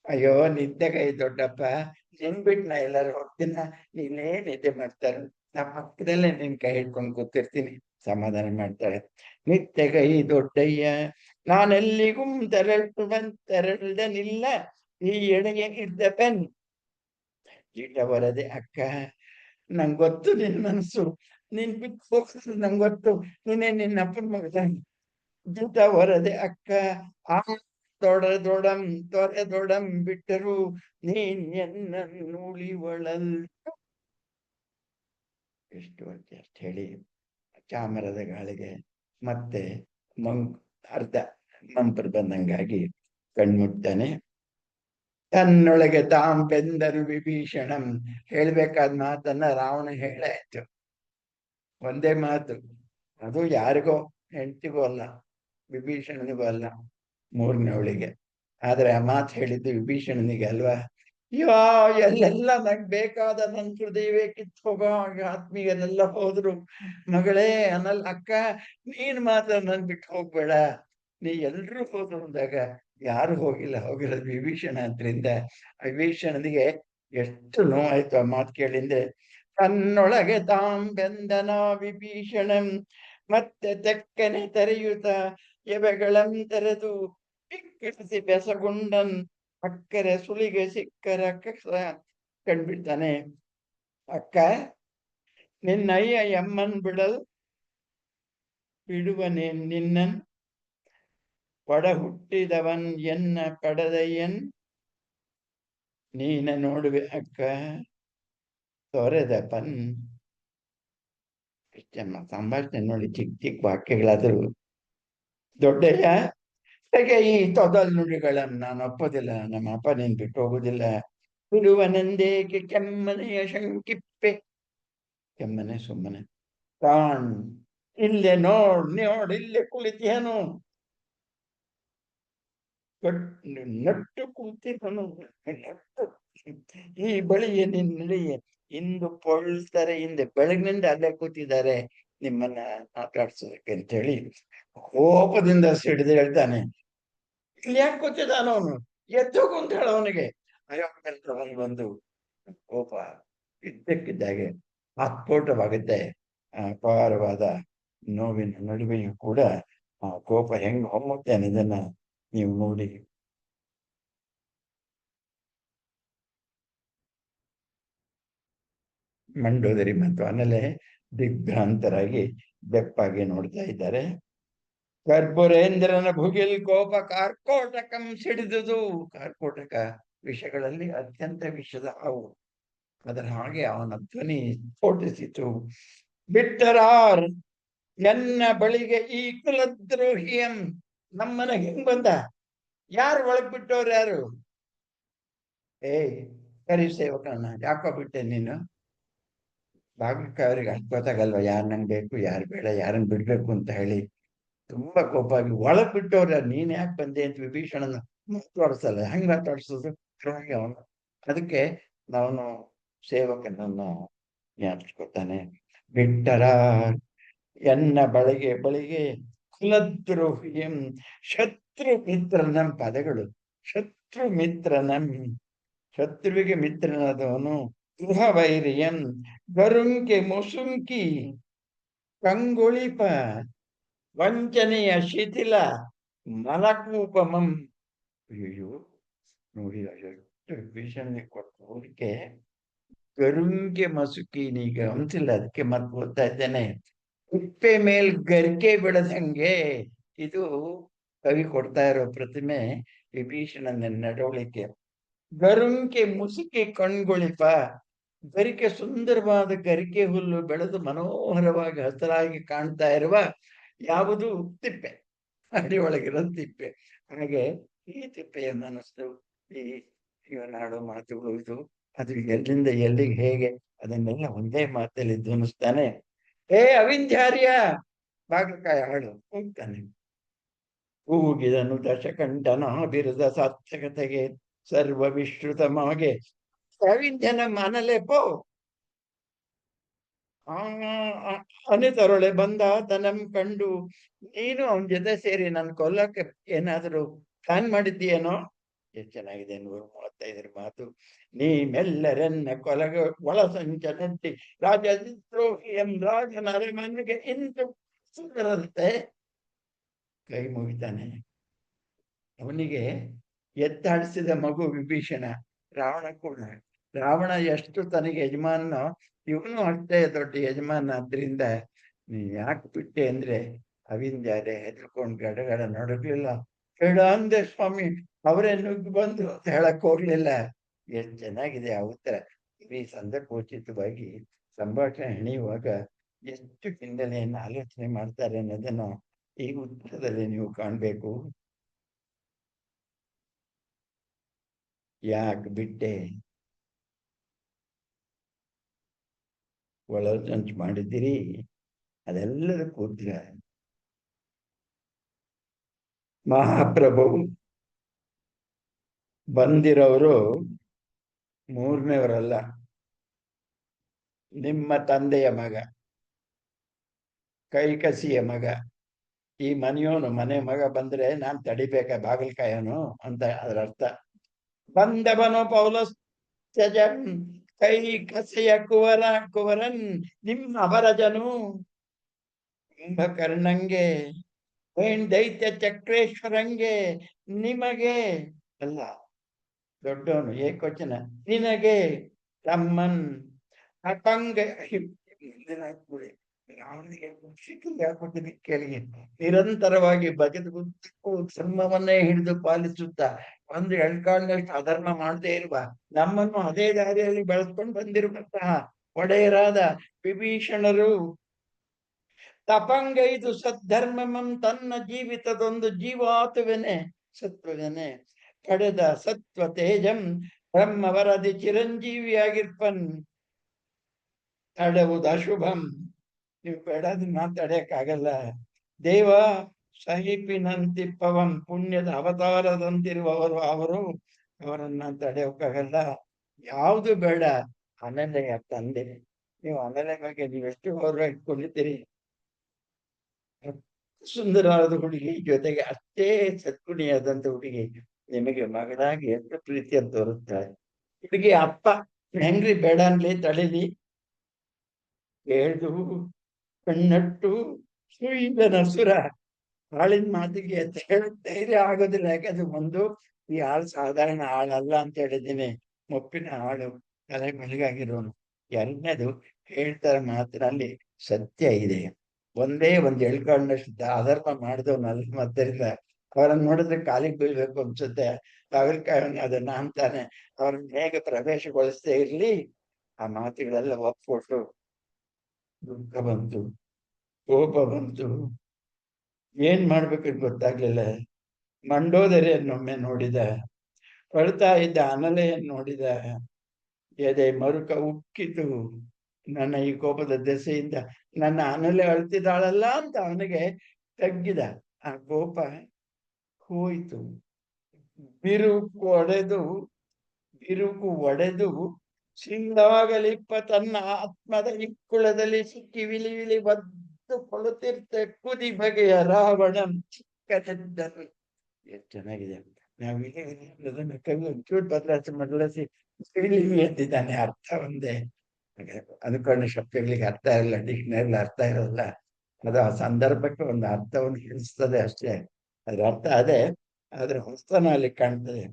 ಅಯ್ಯೋ ನಿದ್ದೆಗೈ ದೊಡ್ಡಪ್ಪ, ನಿನ್ ಬಿಟ್ಟು ನಾ ಎಲ್ಲಾರು ಹೋಗ್ತೀನ, ನೀನೇ ನಿದ್ದೆ ಮಾಡ್ತಾರ, ನಮ್ಮ ಪಕ್ಕದಲ್ಲೇ ನಿನ್ ಕೈ ಹಿಡ್ಕೊಂಡು ಕೂತಿರ್ತೀನಿ, ಸಮಾಧಾನ ಮಾಡ್ತಾಳೆ. ನಿತ್ಯಗೈ ದೊಡ್ಡಯ್ಯ ನಾನೆಲ್ಲಿಗೂ ತೆರಳದನಿಲ್ಲ ಈ ಎಣೆಗೆ ಇದ್ದ ಪೆನ್. ಜೀಟ ಬರದೆ ಅಕ್ಕ, ನಂಗೊತ್ತು ನಿನ್ ಮನಸ್ಸು, ನೀನ್ ಬಿಟ್ಟು ಹೋಗ್ತದೆ ನಂಗೊತ್ತು, ನೀನೇ ನಿನ್ನ ಅಪ್ಪನ ಮಗ. ಜೀಟ ಬರದೆ ಅಕ್ಕ ಆ ತೊಡದೊಡಂ ತೊರೆದೊಡಂ ಬಿಟ್ಟರು ನೀನ್ ಎನ್ನನ್ನು ಉಳಿವಳಲ್. ಎಷ್ಟು ಅಷ್ಟು ಹೇಳಿ ಚಾಮರದ ಗಾಳಿಗೆ ಮತ್ತೆ ಅರ್ಧ ಮಂಪರ್ ಬಂದಂಗಾಗಿ ಕಣ್ಮುಟ್ತಾನೆ. ತನ್ನೊಳಗೆ ತಾಂ ಬೆಂದರು ವಿಭೀಷಣಂ. ಹೇಳ್ಬೇಕಾದ ಮಾತನ್ನ ರಾವಣ ಹೇಳಾಯ್ತು. ಒಂದೇ ಮಾತು, ಅದು ಯಾರಿಗೋ ಹೆಂಡತಿಗೂ ಅಲ್ಲ, ವಿಭೀಷಣನಿಗೂ ಅಲ್ಲ, 3ನೇವಳಿಗೆ. ಆದ್ರೆ ಆ ಮಾತು ಹೇಳಿದ್ದು ವಿಭೀಷಣನಿಗೆ ಅಲ್ವಾ? ಯಾ ಎಲ್ಲೆಲ್ಲ ನಂಗ್ ಬೇಕಾದ ನನ್ ಹೃದಯವೇ ಕಿತ್ತು ಹೋಗೋ ಆತ್ಮೀಯರೆಲ್ಲ ಹೋದ್ರು. ಮಗಳೇ ಅನ್ನಲ್ಲ ಅಕ್ಕ, ನೀನ್ ಮಾತ್ರ ನನ್ ಬಿಟ್ಟು ಹೋಗ್ಬೇಡ. ನೀ ಎಲ್ರೂ ಹೋದ್ರು ಅಂದಾಗ ಯಾರು ಹೋಗಿರೋದು ವಿಭೀಷಣ ಅಂತ್ರಿಂದ. ವಿಭೀಷಣನಿಗೆ ಎಷ್ಟು ನೋವಾಯ್ತು ಆ ಮಾತು ಕೇಳಿಂದ್ರೆ. ತನ್ನೊಳಗೆ ತಾಂ ಬೆಂದನ ವಿಭೀಷಣಂ ಮತ್ತೆ ತೆಕ್ಕನೆ ತೆರೆಯುತ್ತ ಎವೆಗಳಂ ತೆರೆದು ಬಿಕ್ಕಿಳಿಸಿ ಬೆಸಗುಂಡನ್ ಅಕ್ಕರೆ ಸುಳಿಗೆ ಸಿಕ್ಕರ ಕಂಡ್ಬಿಡ್ತಾನೆ. ಅಕ್ಕ, ನಿನ್ನಯ್ಯ ಎಮ್ಮನ್ ಬಿಡುವನೇನ್ ನಿನ್ನನ್ ಪಡ ಹುಟ್ಟಿದವನ್ ಎನ್ನ ಪಡದಯ್ಯನ್ ನೀನ ನೋಡುವೆ ಅಕ್ಕ ತೊರೆದ ಪನ್. ಇಷ್ಟನ್ನ ಸಂಭಾಷಣೆ ನೋಡಿ, ಚಿಕ್ಕ ಚಿಕ್ಕ ವಾಕ್ಯಗಳಾದ್ರು. ದೊಡ್ಡಯ್ಯ, ಹೇಗೆ ಈ ತೊದಲ್ ನುಡಿಗಳನ್ನು ನಾನು ಒಪ್ಪೋದಿಲ್ಲ. ನಮ್ಮ ಅಪ್ಪ ನೀನ್ ಬಿಟ್ಟು ಹೋಗುದಿಲ್ಲ. ಬಿಡುವನೆಂದೇಕೆ ಕೆಮ್ಮನೆಯ ಶಂಕಿಪ್ಪೆ. ಕೆಮ್ಮನೆ ಸುಮ್ಮನೆ ಕಾಣ್, ಇಲ್ಲೇ ನೋಡ್ ಇಲ್ಲೇ ಕುಳಿತೇನು, ನಟ್ಟು ಕುಳಿತಿವನು. ಈ ಬಳಿಯ ನಿನ್ನಡೆಯೇ ಇಂದು ಪೊಳ್ತಾರೆ, ಹಿಂದೆ ಬೆಳಗಿನಿಂದ ಅಲ್ಲೇ ಕೂತಿದ್ದಾರೆ. ನಿಮ್ಮನ್ನ ಮಾತಾಡ್ಸೋದಕ್ಕೆ ಅಂತ ಹೇಳಿ ಕೋಪದಿಂದ ಸಿಡಿದು ಹೇಳ್ತಾನೆ. ಇಲ್ಲಿ ಯಾಕೆ ಕೂತಿದ್ದಾನ ಅವನು? ಎದ್ದೋಗು ಅಂತ ಹೇಳ ಅವನಿಗೆ. ಅಯೋಗ್ಯಂತವನು ಬಂದು ಕೋಪ ಇದ್ದಕ್ಕಿದ್ದಾಗೆ ಆಸ್ಫೋಟವಾಗುತ್ತೆ. ಅಪಾರವಾದ ನೋವಿನ ನಡುವೆಯೂ ಕೂಡ ಆ ಕೋಪ ಹೆಂಗ್ ಹೊಮ್ಮುತ್ತೆ ಅನ್ನೋದನ್ನ ನೀವು ನೋಡಿ. ಮಂಡೋದರಿ ಮತ್ತು ಅನಲೆ ದಿಗ್ಭ್ರಾಂತರಾಗಿ ಬೆಪ್ಪಾಗಿ ನೋಡ್ತಾ ಇದ್ದಾರೆ. ಕರ್ಪೂರೇಂದ್ರನ ಭುಗಿಲ್ ಕೋಪ ಕಾರ್ಕೋಟಕಂ ಸಿಡಿದುದು. ಕಾರ್ಕೋಟಕ ವಿಷಗಳಲ್ಲಿ ಅತ್ಯಂತ ವಿಷದ ಹಾವು. ಅದರ ಹಾಗೆ ಅವನ ಧ್ವನಿ ಸ್ಫೋಟಿಸಿತು. ಬಿಟ್ಟರಾರ್ ಎನ್ನ ಬಳಿಗೆ ಈ ಕುಲದ್ರೋಹಿಯಂ. ನಮ್ಮನೆಗೆ ಹೆಂಗ್ ಬಂದ? ಯಾರು ಒಳಗ್ ಬಿಟ್ಟವ್ರು? ಯಾರು? ಕರಿ ಸೇವಕನ ಯಾಕೋ ಬಿಟ್ಟೆ ನೀನು? ಬಾಗಿಲಕ್ಕೆ ಅವ್ರಿಗೆ ಅಷ್ಟು ಗೊತ್ತಾಗಲ್ವ ಯಾರು ನಂಗೆ ಬೇಕು, ಯಾರು ಬೇಡ, ಯಾರನ್ನ ಬಿಡ್ಬೇಕು ಅಂತ ಹೇಳಿ. ತುಂಬಾ ಕೋಪ ಆಗಿ ಒಳಗ್ ಬಿಟ್ಟವ್ರ. ನೀನ್ ಯಾಕೆ ಬಂದೆ ಅಂತ ವಿಭೀಷಣನ ಮಾತಾಡ್ಸಲ್ಲ. ಹೆಂಗ್ ಮಾತಾಡ್ಸೋದು? ಅವನು ಅದಕ್ಕೆ ನಾನು ಸೇವಕನನ್ನು ಜ್ಞಾಪಿಸ್ಕೊತಾನೆ. ಬಿಟ್ಟರ ಎನ್ನ ಬಳಿಗೆ ಕುಲದ್ರೋಹಿಯಂ ಶತ್ರು ಮಿತ್ರನಂ. ಪದಗಳು ಶತ್ರು ಮಿತ್ರನಂ, ಶತ್ರುವಿಗೆ ಮಿತ್ರನಾದವನು. ಗೃಹ ವೈರಿಯಂ ಗರುಂಕೆ ಮುಸುಂಕಿ ಕಂಗೊಳಿಪ ವಂಚನೆಯ ಶಿಥಿಲ ಮಲಕೂಪಮಂ. ಅಯ್ಯೋ ನೋಡಿ ಎಷ್ಟು ಭೀಷಣೆ ಕೊಟ್ಟೋದಕ್ಕೆ. ಗರುಂಗೆ ಮಸುಕಿ ನೀಗ ಅಂತಿಲ್ಲ, ಅದಕ್ಕೆ ಮತ್ತೆ ಓದ್ತಾ ಇದ್ದೇನೆ. ಕುಪ್ಪೆ ಮೇಲ್ ಗರಿಕೆ ಬೆಳೆದಂಗೆ. ಇದು ಕವಿ ಕೊಡ್ತಾ ಇರೋ ಪ್ರತಿಮೆ ವಿಭೀಷಣನ ನಡವಳಿಕೆ. ಗರುಂಕೆ ಮುಸುಕಿ ಕಣ್ಗೊಳಿಪ. ಗರಿಕೆ, ಸುಂದರವಾದ ಗರಿಕೆ ಹುಲ್ಲು ಬೆಳೆದು ಮನೋಹರವಾಗಿ ಹಸಿರಾಗಿ ಕಾಣ್ತಾ ಇರುವ ಯಾವುದು? ತಿಪ್ಪೆ, ಅಡಿ ಒಳಗಿರೋ ತಿಪ್ಪೆ. ಹಾಗೆ ಈ ತಿಪ್ಪೆಯ ಮನಸ್ಸು, ಈ ಇವನಾಡೋ ಮಾತುಗಳು, ಇದು ಅದು ಎಲ್ಲಿಂದ ಎಲ್ಲಿಗೆ ಹೇಗೆ ಅದನ್ನೆಲ್ಲ ಒಂದೇ ಮಾತಲ್ಲಿ ಧ್ವನಿಸ್ತಾನೆ. ಅವಿಂಧ್ಯಾರ್ಯ, ಬಾಗಲಕಾಯಿ ಹಾಡು ಹೋಗ್ತಾನೆ. ಕೂಗಿದನು ದಶಕಂಠನ ಬಿರುದ ಸಾರ್ಥಕತೆಗೆ ಸರ್ವ ವಿಶ್ರುತಮಾಗೆ. ಅವಿಂಧ್ಯನ ಮನಲೆ ಪೋ. ಅನಿತರೊಳೆ ಬಂದ ತನಂ ಕಂಡು. ನೀನು ಅವನ ಜೊತೆ ಸೇರಿ ನನ್ ಕೊಲ್ಲಕ್ಕೆ ಏನಾದ್ರು ಪ್ಲಾನ್ ಮಾಡಿದ್ದೀಯೇನೋ? ಎಷ್ಟು ಚೆನ್ನಾಗಿದೆ 135 ಮಾತು. ನೀನೆಲ್ಲರನ್ನ ಕೊಲಗ ಒಳ ಸಂಚ ನುಟ್ಟಿ ರಾಜದ್ರೋಹಿಯಂ ರಾಜನ ಅರಮನೆಗೆ ಇಂತು ಸುಂದರಂತೆ. ಕೈ ಮುಗಿತಾನೆ. ಅವನಿಗೆ ಎತ್ತಾಡಿಸಿದ ಮಗು ವಿಭೀಷಣ. ರಾವಣ ಕೂಡ, ರಾವಣ ಎಷ್ಟು ತನಗೆ ಯಜಮಾನೋ ಇವನು ಅಷ್ಟೇ ದೊಡ್ಡ ಯಜಮಾನ. ಆದ್ರಿಂದ ನೀ ಯಾಕೆ ಬಿಟ್ಟೆ ಅಂದ್ರೆ, ಅವಿಂದ್ಯಾರೆ ಹೆದರ್ಕೊಂಡು ಗಡಗಡ ನಡಗ್ಲಿಲ್ಲ. ಹೇಳ ಅಂದೆ ಸ್ವಾಮಿ, ಅವರೇ ನುಗ್ಗಿ ಬಂದು ಅಂತ ಹೇಳಕ್ ಹೋಗ್ಲಿಲ್ಲ. ಎಷ್ಟು ಚೆನ್ನಾಗಿದೆ ಆ ಉತ್ತರ. ಈ ಸಂದರ್ಭೋಚಿತವಾಗಿ ಸಂಭಾಷಣೆ ಹೆಣೆಯುವಾಗ ಎಷ್ಟು ಹಿನ್ನೆಲೆಯನ್ನು ಆಲೋಚನೆ ಮಾಡ್ತಾರೆ ಅನ್ನೋದನ್ನು ಈ ಉತ್ತರದಲ್ಲಿ ನೀವು ಕಾಣ್ಬೇಕು. ಯಾಕೆ ಬಿಟ್ಟೆ? ಒಳಸಂಚು ಮಾಡಿದ್ದೀರಿ, ಅದೆಲ್ಲದಕ್ಕೂ ಉತ್ತರ. ಮಹಾಪ್ರಭು ಬಂದಿರೋರು ಮೂರನೇವರಲ್ಲ, ನಿಮ್ಮ ತಂದೆಯ ಮಗ, ಕೈಕಸಿಯ ಮಗ. ಈ ಮನೆಯವನು, ಮನೆ ಮಗ ಬಂದ್ರೆ ನಾನ್ ತಡಿಬೇಕ ಬಾಗಲಕಾಯನು ಅಂತ ಅದರ ಅರ್ಥ. ಬಂದವನು ಪೌಲಸ್ತ್ಯಜನ್ ಕೈ ಕಸೆಯ ಕುವರನ್ ನಿಮ್ಮ ಅವರಜನು. ಕುಂಭಕರ್ಣಂಗೆ ದೈತ್ಯ ಚಕ್ರೇಶ್ವರಂಗೆ ನಿಮಗೆ ಅಲ್ಲ, ದೊಡ್ಡವನು ಏಕವಚನ, ನಿನಗೆ ತಮ್ಮನ್ ಅಪಂಗ. ಅವನಿಗೆ ಕೇಳಿ ನಿರಂತರವಾಗಿ ಬಗೆದುಗುತ್ತಕ್ಕೂ ಧರ್ಮವನ್ನೇ ಹಿಡಿದು ಪಾಲಿಸುತ್ತಾ ಒಂದು ಎಳ್ಕಾಳಷ್ಟು ಅಧರ್ಮ ಮಾಡದೇ ಇರುವ ನಮ್ಮನ್ನು ಅದೇ ದಾರಿಯಲ್ಲಿ ಬೆಳೆಸ್ಕೊಂಡು ಬಂದಿರುವಂತಹ ಒಡೆಯರಾದ ವಿಭೀಷಣರು ತಪಂಗೈದು ಸದ್ಧರ್ಮಮಂ ತನ್ನ ಜೀವಿತದೊಂದು ಜೀವಾತುವೆನೆ ಸತ್ವವೆನೆ ಪಡೆದ ಸತ್ವ ತೇಜಂ ಬ್ರಹ್ಮವರದಿ ಚಿರಂಜೀವಿಯಾಗಿರ್ಪನ್. ತಡೆವುದು ಅಶುಭಂ. ನೀವು ಬೇಡದನ್ನ ತಡೆಯಕ್ಕಾಗಲ್ಲ. ದೇವ ಸಹಿಪಿನಂತಿಪ್ಪವಂ, ಪುಣ್ಯದ ಅವತಾರದಂತಿರುವವರು ಅವರನ್ನ ತಡೆಯೋಕ್ಕಾಗಲ್ಲ. ಯಾವುದು ಬೇಡ? ಅನಲೆಯ ತಂದೆ. ನೀವು ಅನಲೆ ಬಗ್ಗೆ ನೀವೆಷ್ಟು ಗೌರವ ಇಟ್ಕೊಂಡಿದ್ದೀರಿ. ಸುಂದರವಾದ ಹುಡುಗಿ ಜೊತೆಗೆ ಅಷ್ಟೇ ಸದ್ಗುಣಿಯಾದಂತ ಹುಡುಗಿ ನಿಮಗೆ ಮಗಳಾಗಿ ಎಷ್ಟು ಪ್ರೀತಿಯನ್ನು ತೋರುತ್ತಾಳೆ. ಹುಡುಗಿ ಅಪ್ಪ ಹೆಂಗ್ರಿ ಬೇಡ ಅನ್ಲಿ ತಳಿಲಿ ಹೇಳ್ದು ಕಣ್ಣಟ್ಟು ಸುಯ್ದ ಸುರ ಆಳಿನ ಮಾತಿಗೆ ಅಂತ ಹೇಳಿ ಧೈರ್ಯ ಆಗೋದಿಲ್ಲ. ಯಾಕಂದ್ರೆ ಒಂದು ಈ ಆಳು ಸಾಧಾರಣ ಆಳಲ್ಲ ಅಂತ ಹೇಳಿದ್ದೀನಿ, ಮುಪ್ಪಿನ ಆಳು, ತಲೆ ಮಲಗಾಗಿರೋನು. ಎರಡನೇದು ಹೇಳ್ತಾರೆ ಮಾತಿನಲ್ಲಿ ಸತ್ಯ ಇದೆ. ಒಂದೇ ಒಂದು ಎಳ್ಕೊಂಡಷ್ಟು ಅಧರ್ಮ ಮಾಡಿದವನಲ್ಲ, ಮದ್ದರಿಂದ ಅವರನ್ನು ನೋಡಿದ್ರೆ ಕಾಲಿಗೆ ಬೀಳ್ಬೇಕು ಅನ್ಸುತ್ತೆ. ಅವರಿಕಾಯಿ ಅದನ್ನ ಅಂತಾನೆ ಅವ್ರನ್ನ ಹೇಗೆ ಪ್ರವೇಶಗೊಳಿಸದೇ ಇರ್ಲಿ ಆ ಮಾತುಗಳೆಲ್ಲ ಒಪ್ಕೊಟ್ಟು ದುಃಖ ಬಂತು, ಕೋಪ ಬಂತು, ಏನ್ ಮಾಡ್ಬೇಕಂತ ಗೊತ್ತಾಗ್ಲಿಲ್ಲ. ಮಂಡೋದರಿಯನ್ನೊಮ್ಮೆ ನೋಡಿದ, ಅಳ್ತಾ ಇದ್ದ ಅನಲೆಯನ್ನು ನೋಡಿದ, ಎದೆ ಮರುಕ ಉಕ್ಕಿತು. ನನ್ನ ಈ ಕೋಪದ ದೆಸೆಯಿಂದ ನನ್ನ ಅನಲೆ ಅಳ್ತಿದ್ದಾಳಲ್ಲ ಅಂತ ಅವನಿಗೆ ತಗ್ಗಿದ. ಆ ಕೋಪ ಹೋಯಿತು. ಬಿರುಕು ಒಡೆದು ಸಿಂಗಾಗಲಿಪ್ಪ ತನ್ನ ಆತ್ಮದ ಇಕ್ಕುಳದಲ್ಲಿ ಸಿಕ್ಕಿ ವಿಲಿ ವಿಲಿ ಬದ್ದುಕೊಳ್ಳುತ್ತಿರ್ತೆ ಕುದಿ ಬಗೆಯ ರಾವಣಂ ಚಿಕ್ಕನೆದ್ದರು. ಎಷ್ಟು ಚೆನ್ನಾಗಿದೆ. ನಾವು ಅದನ್ನು ಕವಿ ಒಂಚೂರು ಬದಲಾಯಿಸಿ ಮೊದಲಿಸಿ ಎದ್ದಿದ್ದಾನೆ. ಅರ್ಥ ಒಂದೇ, ಅನ್ಕೊಂಡ ಶಬ್ದಗಳಿಗೆ ಅರ್ಥ ಇರಲ್ಲ, ಡಿಕ್ಷನರಿಲಿ ಅರ್ಥ ಇರಲ್ಲ. ಅದು ಆ ಸಂದರ್ಭಕ್ಕೆ ಒಂದು ಅರ್ಥವನ್ನು ತಿಳಿಸ್ತದೆ ಅಷ್ಟೇ. ಅದ್ರ ಅರ್ಥ ಅದೇ, ಆದ್ರೆ ಹೊಸತನ ಅಲ್ಲಿ ಕಾಣ್ತದೆ.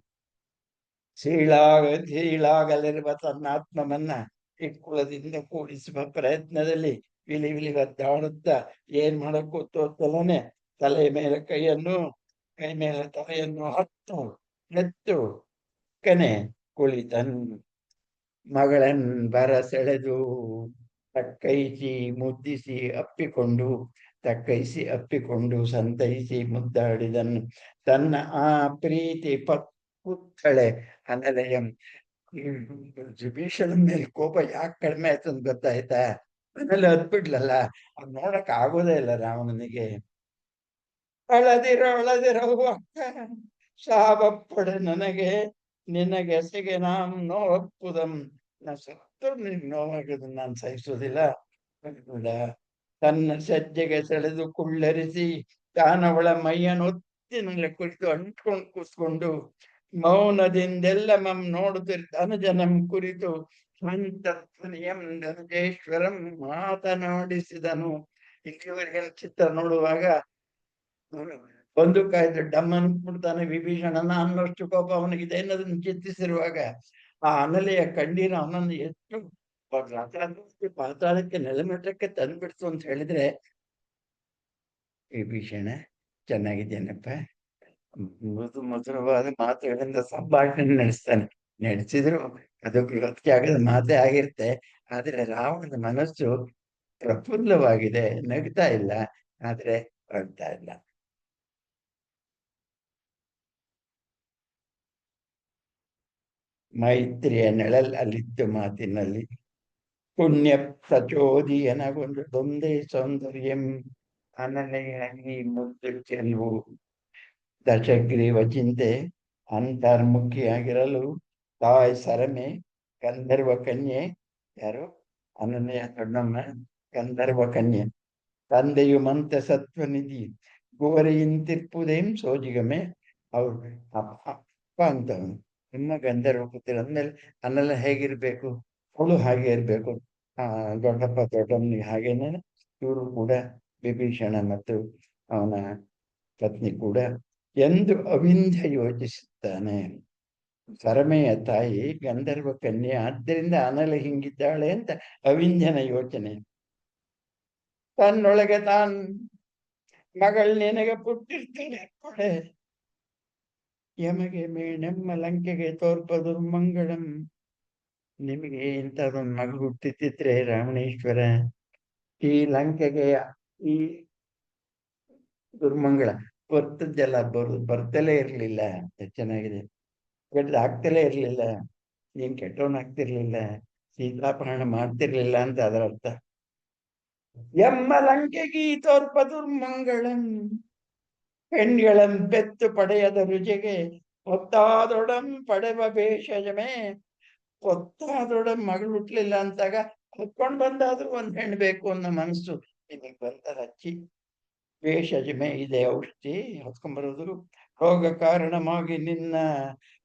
ಸೀಳಾಗಲಿರುವ ತನ್ನ ಆತ್ಮವನ್ನ ಇಕ್ಕುಳದಿಂದ ಕೂಡಿಸುವ ಪ್ರಯತ್ನದಲ್ಲಿ ವಿಲಿ ವಿಲಿ ಒದ್ದಾಡುತ್ತಾ ಏನ್ ಮಾಡಕ್ಕೂ ತೋರ್ತಲನೆ ತಲೆ ಮೇಲೆ ಕೈಯನ್ನು, ಕೈ ಮೇಲೆ ತಲೆಯನ್ನು ಹತ್ತು ಎತ್ತು ಕನೆ ಕುಳಿತನ್. ಮಗಳನ್ ಬರ ಸೆಳೆದು ತಕ್ಕೈಸಿ ಅಪ್ಪಿಕೊಂಡು ಸಂತೈಸಿ ಮುದ್ದಾಡಿದನು. ತನ್ನ ಆ ಪ್ರೀತಿ ಪುತ್ಥಳೆ ಅನಲಯಂ. ವಿಭೀಷಣನ ಮೇಲೆ ಕೋಪ ಯಾಕೆ ಕಡಿಮೆ ಆಯ್ತು ಅಂತ ಗೊತ್ತಾಯ್ತಾ? ಆಮೇಲೆ ಹತ್ಬಿಡ್ಲಲ್ಲ, ಅದ್ ನೋಡಕ್ ಆಗೋದೇ ಇಲ್ಲ ರಾವಣನಿಗೆ. ಅಳದಿರೋ ಅಕ್ಕ ಸಾವಪ್ಪಡೆ ನನಗೆ ನಿನಗೆಸೆಗೆ ನಾಂ ನೋವಪ್ಪುದಂ. ನಾ ಸತ್ತು ನಿನ್ ನೋವಾಗದು ನಾನು ಸಹಿಸೋದಿಲ್ಲ. ತನ್ನ ಸಜ್ಜೆಗೆ ಸೆಳೆದು ಕುಳ್ಳರಿಸಿ ತಾನವಳ ಮೈಯನ್ನು ಒತ್ತಿನಲ್ಲಿ ಕುರಿತು ಅಂಟ್ಕೊಂಡು ಕೂಸ್ಕೊಂಡು ಮೌನದಿಂದೆಲ್ಲ ಮಂ ನೋಡುತ್ತಿರ್ತ ಅನುಜನಂ ಕುರಿತು ಧ್ವನಿಯಂ ಧನುಜೇಶ್ವರಂ ಮಾತನಾಡಿಸಿದನು. ಇಲ್ಲಿವರೆಗೆ ಚಿತ್ರ ನೋಡುವಾಗ ಒಂದು ಕಾಯ್ದು ಡಮ್ ಅನ್ಬಿಡ್ತಾನೆ ವಿಭೀಷಣನ ಅನ್ನೋಷ್ಟು ಕೋಪ ಅವನಿಗಿದೆ ಅನ್ನೋದನ್ನ ಚಿಂತಿಸಿರುವಾಗ ಆ ಅನಲೆಯ ಕಣ್ಣೀರು ಅವನನ್ನು ಎಷ್ಟು ಪಾತಾಳಕ್ಕೆ ನೆಲಮಟ್ಟಕ್ಕೆ ತಂದ್ಬಿಡ್ತು ಅಂತ ಹೇಳಿದ್ರೆ, ವಿಭೀಷಣ ಚೆನ್ನಾಗಿದ್ದೇನಪ್ಪ, ಮಧುರವಾದ ಮಾತುಗಳಿಂದ ಸಂಭಾಷಣೆ ನಡೆಸಿದ್ರು ಅದು ಇವತ್ತಿಗೆ ಆಗದ ಮಾತೇ ಆಗಿರುತ್ತೆ. ಆದ್ರೆ ರಾವಣನ ಮನಸ್ಸು ಪ್ರಫುಲ್ಲವಾಗಿದೆ, ನಗ್ತಾ ಇಲ್ಲ, ಆದ್ರೆ ಅಳ್ತಾ ಇಲ್ಲ. ಮೈತ್ರಿಯ ನೆಳಲ್ ಅಲ್ಲಿತ್ತು ಮಾತಿನಲ್ಲಿ. ಪುಣ್ಯ ಪ್ರಚೋದಿಯನಗೊಂದು ದೊಂದೇ ಸೌಂದರ್ಯಂ ಅನಲೆಯಾಗಿ ಮುದ್ದು ಚೆಲುವು. ದಶಗ್ರೀವ ಚಿಂತೆ ಅಂತರ್ಮುಖಿಯಾಗಿರಲು ತಾಯ್ ಸರಮೆ ಗಂಧರ್ವ ಕನ್ಯೆ. ಯಾರು? ಅನನ್ಯ ದೊಡ್ಡಮ್ಮ ಗಂಧರ್ವ ಕನ್ಯೆ. ತಂದೆಯು ಮಂತ ಸತ್ವನಿಧಿ ಗೋರೆಯಿಂತಿರ್ಪುದೇಂ ಸೋಜಿಗಮೆ. ಅವ್ರು ಅಪ್ಪ ಅಂತವನು ನಿಮ್ಮ ಗಂಧರ್ವ ಪುತ್ರ ಅಂದ್ಮೇಲೆ ಅನ್ನೆಲ್ಲ ಹೇಗಿರ್ಬೇಕು? ಅವಳು ಹಾಗೆ ಇರ್ಬೇಕು. ದೊಡ್ಡಪ್ಪ ದೊಡ್ಡಮ್ಮನಿಗೆ ಹಾಗೇನೆ ಇವರು ಕೂಡ ವಿಭೀಷಣ ಮತ್ತು ಅವನ ಪತ್ನಿ ಕೂಡ ಎಂದು ಅವಿಂಧ್ಯ ಯೋಚಿಸುತ್ತಾನೆ. ಸರಮೆಯ ತಾಯಿ ಗಂಧರ್ವ ಕನ್ಯೆ, ಆದ್ದರಿಂದ ಅನಲೆ ಹಿಂಗಿದ್ದಾಳೆ ಅಂತ ಅವಿಂಧ್ಯನ ಯೋಚನೆ. ತನ್ನೊಳಗೆ ತಾನ್ ಮಗಳು ನಿನಗೆ ಪುಟ್ಟಿರ್ತಾಳೆ ಕೊಡೆ ಯಮಗೆ ಮೇಣೆಮ್ಮ ಲಂಕೆಗೆ ತೋರ್ಪ ದುರ್ಮಂಗಳಂ. ನಿಮಗೆ ಇಂಥದೊಂದು ಮಗು ಹುಟ್ಟಿತ್ತಿದ್ರೆ ರಾವಣೇಶ್ವರ, ಈ ಲಂಕೆಗೆ ಈ ದುರ್ಮಂಗಳ ಬರ್ತದ್ದೆಲ್ಲ ಬರ್ತಲೇ ಇರ್ಲಿಲ್ಲ. ಚೆನ್ನಾಗಿದೆ, ಆಗ್ತಲೇ ಇರ್ಲಿಲ್ಲ, ನೀನ್ ಕೆಟ್ಟವನ್ ಆಗ್ತಿರ್ಲಿಲ್ಲ, ಸೀತಾಪಹರಣ ಮಾಡ್ತಿರ್ಲಿಲ್ಲ ಅಂತ ಅದರ ಅರ್ಥ. ಎಮ್ಮ ಲಂಕೆಗೆ ತೋರ್ಪ ದುರ್ಮಂಗಳಂ. ಹೆಣ್ಗಳಂ ಬೆತ್ತು ಪಡೆಯದ ರುಚಿಗೆ ಒತ್ತಾದೊಡಂ ಪಡೆವ ಭೇಷಜಮೇ. ಒತ್ತಾದೊಡಂ ಮಗಳು ಹುಟ್ಲಿಲ್ಲ ಅಂತಾಗ ಹೊತ್ಕೊಂಡ್ ಬಂದಾದ್ರೂ ಒಂದ್ ಹೆಣ್ಣು ಬೇಕು ಅನ್ನೋ ಮನಸ್ಸು ನಿನಗೆ ಬಂದ ಹಚ್ಚಿ. ಭೇಷಜಮೆ ಇದೆ ಔಷಧಿ ಹೊತ್ಕೊಂಡ್ಬರೋದು. ರೋಗ ಕಾರಣವಾಗಿ ನಿನ್ನ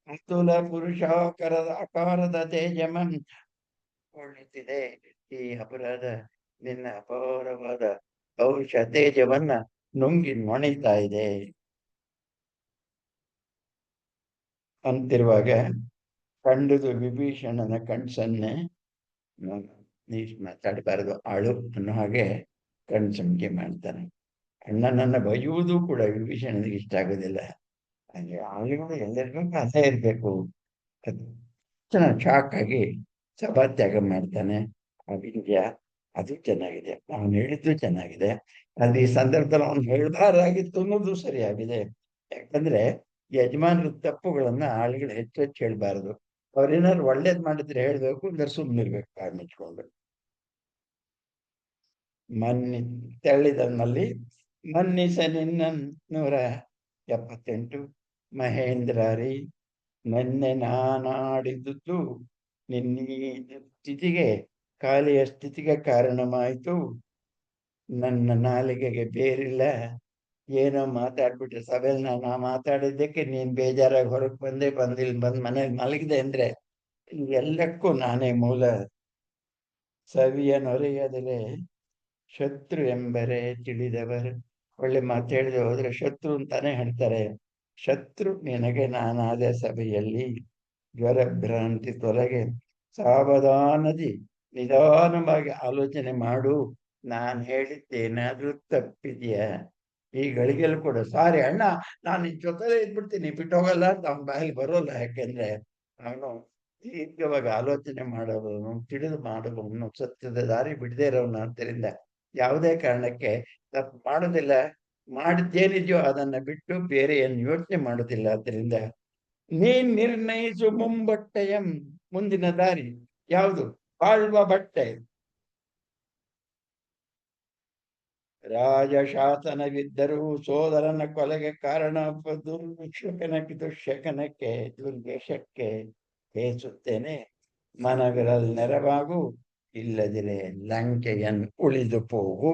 ಅತುಲ ಪುರುಷಾಕರದ ಅಕಾರದ ತೇಜಮನ್ ಕೊಳ್ಳುತ್ತಿದೆ. ಈ ಅಪರಾಧ ನಿನ್ನ ಅಪಾರವಾದ ಪೌರುಷ ತೇಜವನ್ನ ನುಂಗಿ ಮೊಣಿತಾ ಇದೆ ಅಂತಿರುವಾಗ ಕಂಡುದು ವಿಭೀಷಣನ ಕಣ್ಸನ್ನೆ. ನೀ ಮಾತಾಡಬಾರದು ಆಳು ಅನ್ನೋ ಹಾಗೆ ಕಣ್ಸಂಕೆ ಮಾಡ್ತಾನೆ. ಅಣ್ಣನನ್ನ ಬೈಯುವುದು ಕೂಡ ವಿಭೀಷಣನಿಗೆ ಇಷ್ಟ ಆಗೋದಿಲ್ಲ. ಹಾಗೆ ಆಳುಗಳು ಎಲ್ಲರಿಗೂ ಅದೇ ಇರ್ಬೇಕು. ಚೆನ್ನಾಗಿ ಶಾಕ್ ಆಗಿ ಸಭಾತ್ಯಾಗ ಮಾಡ್ತಾನೆ. ಅವಿಂದ್ಯ ಅದು ಚೆನ್ನಾಗಿದೆ, ಅವನು ಹೇಳಿದ್ದು ಚೆನ್ನಾಗಿದೆ. ಅದು ಈ ಸಂದರ್ಭದಲ್ಲಿ ಅವನು ಹೇಳ್ಬಾರಾಗಿತ್ತು ಅನ್ನೋದು ಸರಿಯಾಗಿದೆ. ಯಾಕಂದ್ರೆ ಯಜಮಾನ್ರ ತಪ್ಪುಗಳನ್ನ ಆಳುಗಳು ಹೆಚ್ಚು ಹೆಚ್ಚು ಹೇಳ್ಬಾರದು. ಅವ್ರೇನಾದ್ರು ಒಳ್ಳೇದ್ ಮಾಡಿದ್ರೆ ಹೇಳ್ಬೇಕು, ಅಂದ್ರೆ ಸುಮ್ಮನಿರ್ಬೇಕು ಕಾಯಿ ಮುಚ್ಕೊಂಡು. ಮನ್ನಿ ತೆಳ್ಳಿದಲ್ಲಿ ಮನ್ನಿಸ ನಿನ್ನ 178 ಮಹೇಂದ್ರಾರಿ ನೆನ್ನೆ ನಾನಾಡಿದುದು ನಿನ್ನೀ ಸ್ಥಿತಿಗೆ ಕಾಲಿಯ ಸ್ಥಿತಿಗೆ ಕಾರಣವಾಯಿತು. ನನ್ನ ನಾಲಿಗೆಗೆ ಬೇರಿಲ್ಲ. ಏನೋ ಮಾತಾಡ್ಬಿಟ್ರೆ ಸಭೆಯಲ್ಲಿ ನಾನು ಮಾತಾಡಿದ್ದಕ್ಕೆ ನೀನ್ ಬೇಜಾರಾಗಿ ಹೊರಗೆ ಬಂದು ಮನೆಗೆ ಮಲಗಿದೆ ಅಂದ್ರೆ ಎಲ್ಲಕ್ಕೂ ನಾನೇ ಮೂಲ. ಸವಿಯ ನೊರೆಯದರೆ ಶತ್ರು ಎಂಬರೆ ತಿಳಿದವರು. ಒಳ್ಳೆ ಮಾತು ಹೇಳಿದೆ ಹೋದ್ರೆ ಶತ್ರು ಅಂತಾನೆ ಹೇಳ್ತಾರೆ. ಶತ್ರು ನಿನಗೆ ನಾನಾದ ಸಭೆಯಲ್ಲಿ ಜ್ವರ ಭ್ರಾಂತಿ ತೊಲಗೆ ಸಾವಧಾನದಿ ನಿಧಾನವಾಗಿ ಆಲೋಚನೆ ಮಾಡು. ನಾನು ಹೇಳಿದ್ದೇನಾದ್ರೂ ತಪ್ಪಿದ್ಯಾ? ಈ ಗಳಿಗೆಲ್ಲ ಕೂಡ ಸಾರಿ ಅಣ್ಣ, ನಾನು ನಿನ್ ಜೊತೆಲೇ ಇದ್ಬಿಡ್ತೀನಿ, ಬಿಟ್ಟೋಗಲ್ಲ ಅಂತ ಅವನ ಬಾಯಲ್ಲಿ ಬರೋಲ್ಲ. ಯಾಕೆಂದ್ರೆ ಅವನು ದೀರ್ಘವಾಗಿ ಆಲೋಚನೆ ಮಾಡೋನು, ತಿಳಿದು ಮಾಡುವವನು, ಸತ್ಯದ ದಾರಿ ಬಿಡದೇ ಇರೋನು. ಆದ್ದರಿಂದ ಯಾವುದೇ ಕಾರಣಕ್ಕೆ ತಪ್ಪು ಮಾಡೋದಿಲ್ಲ. ಮಾಡಿದ್ದೇನಿದೆಯೋ ಅದನ್ನ ಬಿಟ್ಟು ಬೇರೆ ಏನು ಯೋಚನೆ ಮಾಡೋದಿಲ್ಲ. ಆದ್ದರಿಂದ ನೀನ್ ನಿರ್ಣಯಿಸು ಮುಂಬಟ್ಟೆಯಂ, ಮುಂದಿನ ದಾರಿ ಯಾವುದು? ಬಾಳುವ ಬಟ್ಟೆ. ರಾಜಶಾಸನವಿದ್ದರೂ ಸೋದರನ ಕೊಲೆಗೆ ಕಾರಣ ದುಶ್ಶಕನಕ್ಕೆ ದುರ್ದೇಶಕ್ಕೆ ಹೇಸುತ್ತೇನೆ. ಮನವಿರಲ್ ನೆರವಾಗು, ಇಲ್ಲದಿರೆ ಲಂಕೆಯನ್ ಉಳಿದು ಹೋಗು.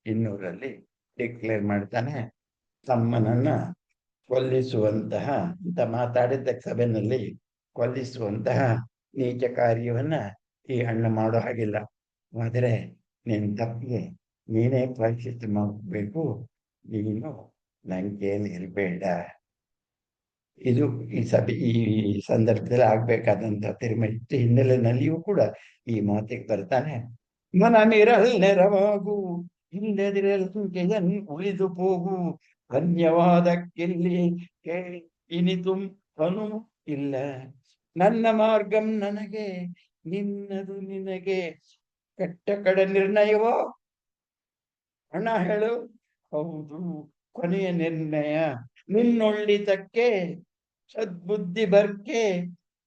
200ರಲ್ಲಿ ಡಿಕ್ಲೇರ್ ಮಾಡ್ತಾನೆ. ತಮ್ಮನನ್ನ ಕೊಲ್ಲಿಸುವಂತಹ ಅಂತ ಮಾತಾಡಿದ್ದ ಸಭೆಯಲ್ಲಿ ಕೊಲ್ಲಿಸುವಂತಹ ನೀಚ ಕಾರ್ಯವನ್ನ ಈ ಅಣ್ಣ ಮಾಡೋ ಹಾಗಿಲ್ಲ. ಆದರೆ ನಿನ್ ತಪ್ಪಿಗೆ ನೀನೇ ಪ್ರಾಯಶ್ಚಿತ್ತ ಮಾಡಬೇಕು. ನೀನು ಲಂಕೆಯಲ್ಲಿ ಇರಬೇಡ. ಇದು ಈ ಸಭೆ ಈ ಸಂದರ್ಭದಲ್ಲಿ ಆಗ್ಬೇಕಾದಂತ ತಿರುಮತಿ ಹಿನ್ನೆಲೆಯಲ್ಲಿಯೂ ಕೂಡ ಈ ಮಾತಿಗೆ ಬರ್ತಾನೆ. ಮನಮಿರಲ್ ನೆರವಾಗು, ಇಲ್ಲದಿರಲ್ ಉಳಿದು ಹೋಗು. ಧನ್ಯವಾದಕ್ಕಿಲ್ಲಿ ಕೇಳಿ ಇನಿತು ಅನು ಇಲ್ಲ. ನನ್ನ ಮಾರ್ಗಂ ನನಗೆ, ನಿನ್ನದು ನಿನಗೆ. ಕೆಟ್ಟ ಕಡೆ ನಿರ್ಣಯವೋ ಅಣ್ಣ ಹೇಳು. ಹೌದು, ಕೊನೆಯ ನಿರ್ಣಯ ನಿನ್ನೊಳ್ಳಿತಕ್ಕೆ ಸದ್ಬುದ್ಧಿ ಬರ್ಕೆ.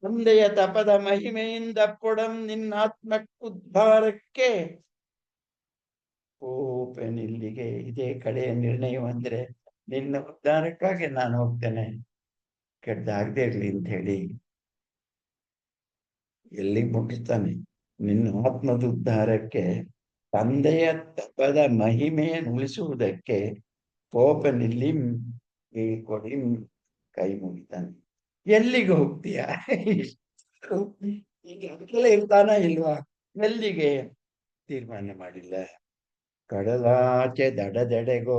ತಂದೆಯ ತಪದ ಮಹಿಮೆಯಿಂದ ಕೊಡಂ ನಿನ್ನಾತ್ಮಕ್ಕುದ್ಧಾರಕ್ಕೆ. ಓಪನಿಲ್ಲಿಗೆ ಇದೇ ಕಡೆಯ ನಿರ್ಣಯವಂದ್ರೆ ನಿನ್ನ ಉದ್ಧಾರಕ್ಕಾಗಿ ನಾನು ಹೋಗ್ತೇನೆ, ಕೆಟ್ಟದಾಗದೇ ಇರ್ಲಿ ಅಂತ ಹೇಳಿ ಎಲ್ಲಿ ಮುಗಿಸ್ತಾನೆ. ನಿನ್ನ ಆತ್ಮದ ಉದ್ಧಾರಕ್ಕೆ, ತಂದೆಯ ತಪದ ಮಹಿಮೆಯನ್ನು ಉಳಿಸುವುದಕ್ಕೆ ಓಪನಿಲ್ಲಿ ಹೇಳ್ಕೊಡಿ ಕೈ ಮುಗಿತಾನೆ. ಎಲ್ಲಿಗೆ ಹೋಗ್ತೀಯ? ಈಗ ಅದಕ್ಕೆಲ್ಲ ಇರ್ತಾನ ಇಲ್ವಾ? ಎಲ್ಲಿಗೆ ತೀರ್ಮಾನ ಮಾಡಿಲ್ಲ. ಕಡಲಾಚೆ ದಡದೆಡೆಗೋ,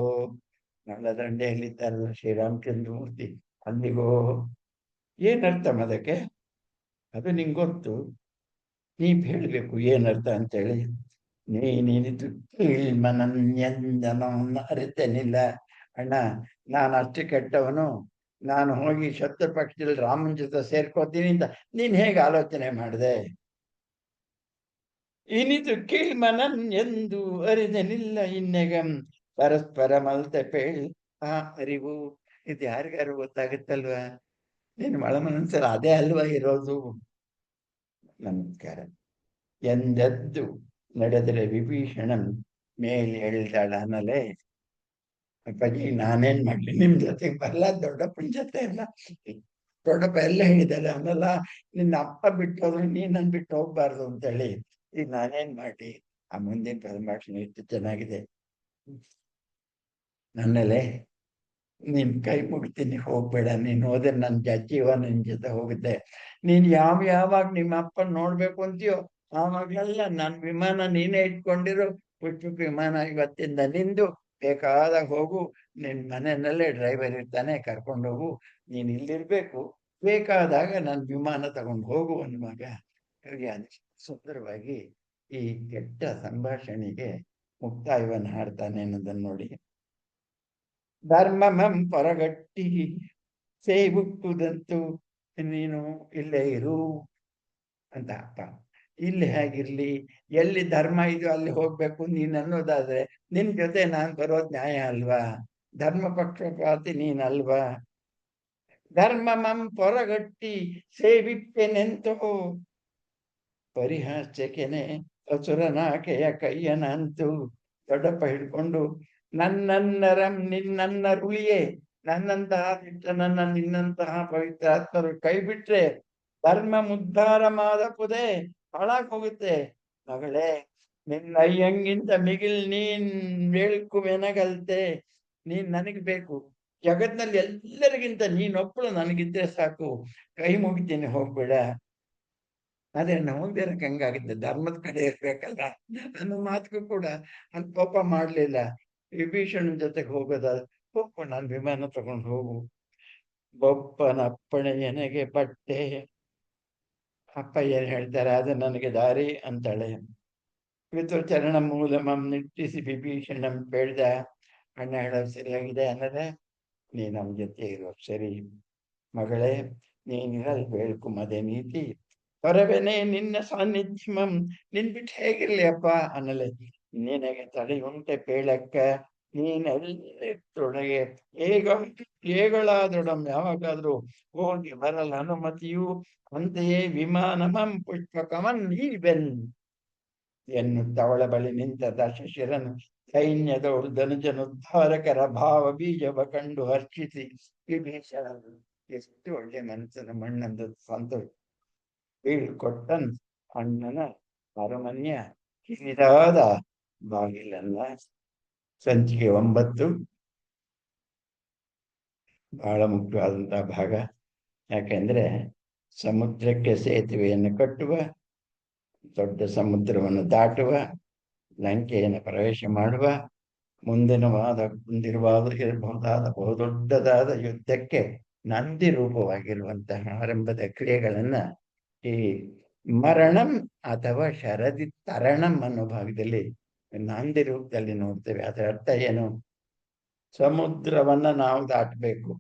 ನಳದಂಡೆಯಲ್ಲಿದ್ದಾರಲ್ಲ ಶ್ರೀರಾಮಚಂದ್ರ ಮೂರ್ತಿ, ಅಲ್ಲಿಗೋ. ಏನರ್ಥ ಅದಕ್ಕೆ? ಅದು ನಿಂಗೆ ಗೊತ್ತು, ನೀ ಹೇಳ್ಬೇಕು ಏನರ್ಥ ಅಂತೇಳಿ. ನೀನಿದು ಕೀಳ್ಮನನ್ಯಂದನವನ್ನ ಅರಿತೇನಿಲ್ಲ. ಅಣ್ಣ, ನಾನು ಅಷ್ಟು ಕೆಟ್ಟವನು, ನಾನು ಹೋಗಿ ಶತ್ರು ಪಕ್ಷದಲ್ಲಿ ರಾಮನ ಜೊತೆ ಸೇರ್ಕೋತೀನಿ ಅಂತ ನೀನ್ ಹೇಗೆ ಆಲೋಚನೆ ಮಾಡಿದೆ? ಇನಿದು ಕೀಳ್ಮನನ್ ಎಂದು ಅರಿದನಿಲ್ಲ ಇನ್ನೆಗಂ. ಪರಸ್ಪರ ಮಲ್ತೆ ಪೇಳ್ ಆ ಅರಿವು. ಇದು ಯಾರಿಗಾರು ಗೊತ್ತಾಗುತ್ತಲ್ವಾ? ನೀನು ಮನಸ್ಸಲ್ಲಿ ಅದೇ ಅಲ್ವಾ ಇರೋದು. ನಮಸ್ಕಾರ. ಎಂದದ್ದು ನಡೆದರೆ ವಿಭೀಷಣನ್ ಮೇಲೆ ಎಳ್ದಾಳ ಅನ್ನಲೇ. ಅಪ್ಪಾಜಿ ನಾನೇನ್ ಮಾಡ್ಲಿ, ನಿಮ್ ಜೊತೆಗೆ ಬರಲ್ಲ, ದೊಡ್ಡಪ್ಪನ ಜೊತೆ ಎಲ್ಲ. ದೊಡ್ಡಪ್ಪ ಎಲ್ಲ ಹೇಳಿದ್ದಾರೆ ಆಮೇಲೆ ನಿನ್ನ ಅಪ್ಪ ಬಿಟ್ಟೋದ್ರೆ ನೀನ್ ನನ್ ಬಿಟ್ಟು ಹೋಗ್ಬಾರ್ದು ಅಂತೇಳಿ. ಈಗ ನಾನೇನ್ ಮಾಡಿ? ಆ ಮುಂದಿನ ಸಂಭಾಷಣೆ ಇಷ್ಟು ಚೆನ್ನಾಗಿದೆ. ನನ್ನಲ್ಲೇ ನಿನ್ ಕೈ ಮುಗಿತೀನಿ, ಹೋಗ್ಬೇಡ. ನೀನ್ ಹೋದ್ರೆ ನನ್ನ ಜೀವ ನಿನ್ ಜೊತೆ ಹೋಗುತ್ತೆ. ನೀನ್ ಯಾವಾಗ ನಿಮ್ಮ ಅಪ್ಪನ್ ನೋಡ್ಬೇಕು ಅಂತೀಯೋ ಆವಾಗ್ಲೆಲ್ಲ ನನ್ ವಿಮಾನ ನೀನೇ ಇಟ್ಕೊಂಡಿರು. ಪುಷ್ಪಕ ವಿಮಾನ ಇವತ್ತಿಂದ ನಿಂದು. ಬೇಕಾದಾಗ ಹೋಗು. ನಿನ್ ಮನೆಯಲ್ಲೇ ಡ್ರೈವರ್ ಇರ್ತಾನೆ, ಕರ್ಕೊಂಡು ಹೋಗು. ನೀನ್ ಇಲ್ಲಿರ್ಬೇಕು. ಬೇಕಾದಾಗ ನನ್ ವಿಮಾನ ತಗೊಂಡು ಹೋಗು ಅನ್ನುವಾಗ ಅವರಿಗೆ ಸುಂದರವಾಗಿ ಈ ಕೆಟ್ಟ ಸಂಭಾಷಣೆಗೆ ಮುಕ್ತಾಯವನ್ನು ಹಾಡ್ತಾನೆ ಅನ್ನೋದನ್ನು ನೋಡಿ. ಧರ್ಮಮಂ ಪೊರಗಟ್ಟಿ ಸೇವುಕ್ಕುದಂತು ನೀನು ಇಲ್ಲೇ ಇರು ಅಂತ ಅಪ್ಪ. ಇಲ್ಲಿ ಹೇಗಿರ್ಲಿ, ಎಲ್ಲಿ ಧರ್ಮ ಇದು ಅಲ್ಲಿ ಹೋಗ್ಬೇಕು ನೀನ್ ಅನ್ನೋದಾದ್ರೆ ನಿನ್ ಜೊತೆ ನಾನ್ ಬರೋದ್ ನ್ಯಾಯ ಅಲ್ವಾ? ಧರ್ಮ ಪಕ್ಷಪಾತಿ ನೀನಲ್ವಾ? ಧರ್ಮಮಂ ಪೊರಗಟ್ಟಿ ಸೇವಿಪ್ಪೆನೆಂತೋ ಪರಿಹಾಸ್ಯಕ್ಕೆನೆ ಅಸುರನಾಕೆಯ ಕೈಯನಂತು. ದೊಡ್ಡಪ್ಪ ಹಿಡ್ಕೊಂಡು ನನ್ನನ್ನರಂ ನಿನ್ನನ್ನರುಳಿಯೇ, ನನ್ನಂತಹ ದಿಟ್ಟನನ್ನ ನಿನ್ನಂತಹ ಪವಿತ್ರಾತ್ಮರು ಕೈ ಬಿಟ್ರೆ ಧರ್ಮ ಮುದ್ಧಾರ ಮಾದಪುದೆ ಹಾಳಾಗ್ ಹೋಗುತ್ತೆ. ಮಗಳೇ, ನಿನ್ನ ಅಯ್ಯಂಗಿಂತ ಮಿಗಿಲ್ ನೀನ್ ವೇಳ್ಕುವೆನಗಲ್ತೆ. ನೀನ್ ನನಗ್ ಬೇಕು. ಜಗತ್ನಲ್ಲಿ ಎಲ್ಲರಿಗಿಂತ ನೀನೊಬ್ಬಳು ನನಗಿದ್ರೆ ಸಾಕು. ಕೈ ಮುಗಿತೀನಿ, ಹೋಗ್ಬೇಡ. ಆದ್ರೆ ನಮಗ್ದಿರಕ್ಕೆ ಹಂಗಾಗಿದ್ದೆ, ಧರ್ಮದ ಕಡೆ ಇರ್ಬೇಕಲ್ಲ. ನನ್ನ ಮಾತಿಗೂ ಕೂಡ ಅಲ್ಲಿ ಕೋಪ ಮಾಡ್ಲಿಲ್ಲ. ವಿಭೀಷಣನ ಜೊತೆಗೆ ಹೋಗೋದ, ಹೋಗು, ನಾನು ವಿಮಾನ ತಗೊಂಡು ಹೋಗು. ಬೊಪ್ಪನ ಅಪ್ಪಣೆ ನನಗೆ ಬಟ್ಟೆ. ಅಪ್ಪ ಏನ್ ಹೇಳ್ತಾರೆ ಅದು ನನಗೆ ದಾರಿ ಅಂತಾಳೆ. ಚರಣ ಮೂಲಮಂ ನಿಟ್ಟಿಸಿ ವಿಭೀಷಣಂ ಬೇಡ್ದ. ಅಣ್ಣ ಹೇಳೋದು ಸರಿಯಾಗಿದೆ ಅನ್ನದೆ, ನೀ ನಮ್ ಜೊತೆ ಇರೋ ಸರಿ. ಮಗಳೇ, ನೀನಿರಲ್ ಬೇಳ್ಕು ಮದೆ ನೀತಿ ಹೊರವೇನೆ ನಿನ್ನ ಸಾನ್ನಿಧ್ಯವಂ. ನಿನ್ ಬಿಟ್ಟು ಹೇಗಿರ್ಲಿ ಅಪ್ಪ ಅನ್ನಲೆ. ನಿನಗೆ ತಡೆ ಉಂಟೆ ಪೇಳಕ್ಕ, ನೀನೆಲ್ಲೊಳಗೆ ಏಗಳಾದೊಡಂ ಯಾವಾಗಾದ್ರೂ ಹೋಗಿ ಬರಲ್ಲ ಅನುಮತಿಯು. ಅಂತೆಯೇ ವಿಮಾನಮಂ ಪುಷ್ಪಕಮನ್ ಈವೆನ್ ಎನ್ನುತ್ತವಳ ಬಳಿ ನಿಂತ ದಶಶಿರನು ಸೈನ್ಯದವಳು ಧನುಜನುದ್ಧಾರಕರ ಭಾವ ಬೀಜವ ಕಂಡು ಹರ್ಷಿಸಿ ವಿಭೀಷಣ ಎಷ್ಟು ಒಳ್ಳೆ ಮನಸ್ಸನ್ನು ಮಣ್ಣಂದು ಸಂತೋಷ ಬೀಳ್ಕೊಟ್ಟನ್ ಅಣ್ಣನ ಅರಮನೆಯ ಕಿರಿದಾದ ಬಾಗಿಲನ್ನ. ಸಂಚಿಕೆ 9 ಬಹಳ ಮುಖ್ಯವಾದಂತಹ ಭಾಗ. ಯಾಕೆಂದ್ರೆ ಸಮುದ್ರಕ್ಕೆ ಸೇತುವೆಯನ್ನು ಕಟ್ಟುವ, ದೊಡ್ಡ ಸಮುದ್ರವನ್ನು ದಾಟುವ, ಲಂಕೆಯನ್ನು ಪ್ರವೇಶ ಮಾಡುವ, ಇರಬಹುದಾದ ಬಹುದೊಡ್ಡದಾದ ಯುದ್ಧಕ್ಕೆ ನಂದಿ ರೂಪವಾಗಿರುವಂತಹ ಆರಂಭದ ಕ್ರಿಯೆಗಳನ್ನ ಈ ಮರಣಂ ಅಥವಾ ಶರದಿ ತರಣಂ ಅನ್ನೋ ಭಾಗದಲ್ಲಿ ನಂದಿ ರೂಪದಲ್ಲಿ ನೋಡ್ತೇವೆ. ಅದರ ಅರ್ಥ ಏನು? ಸಮುದ್ರವನ್ನ ನಾವು ದಾಟಬೇಕು,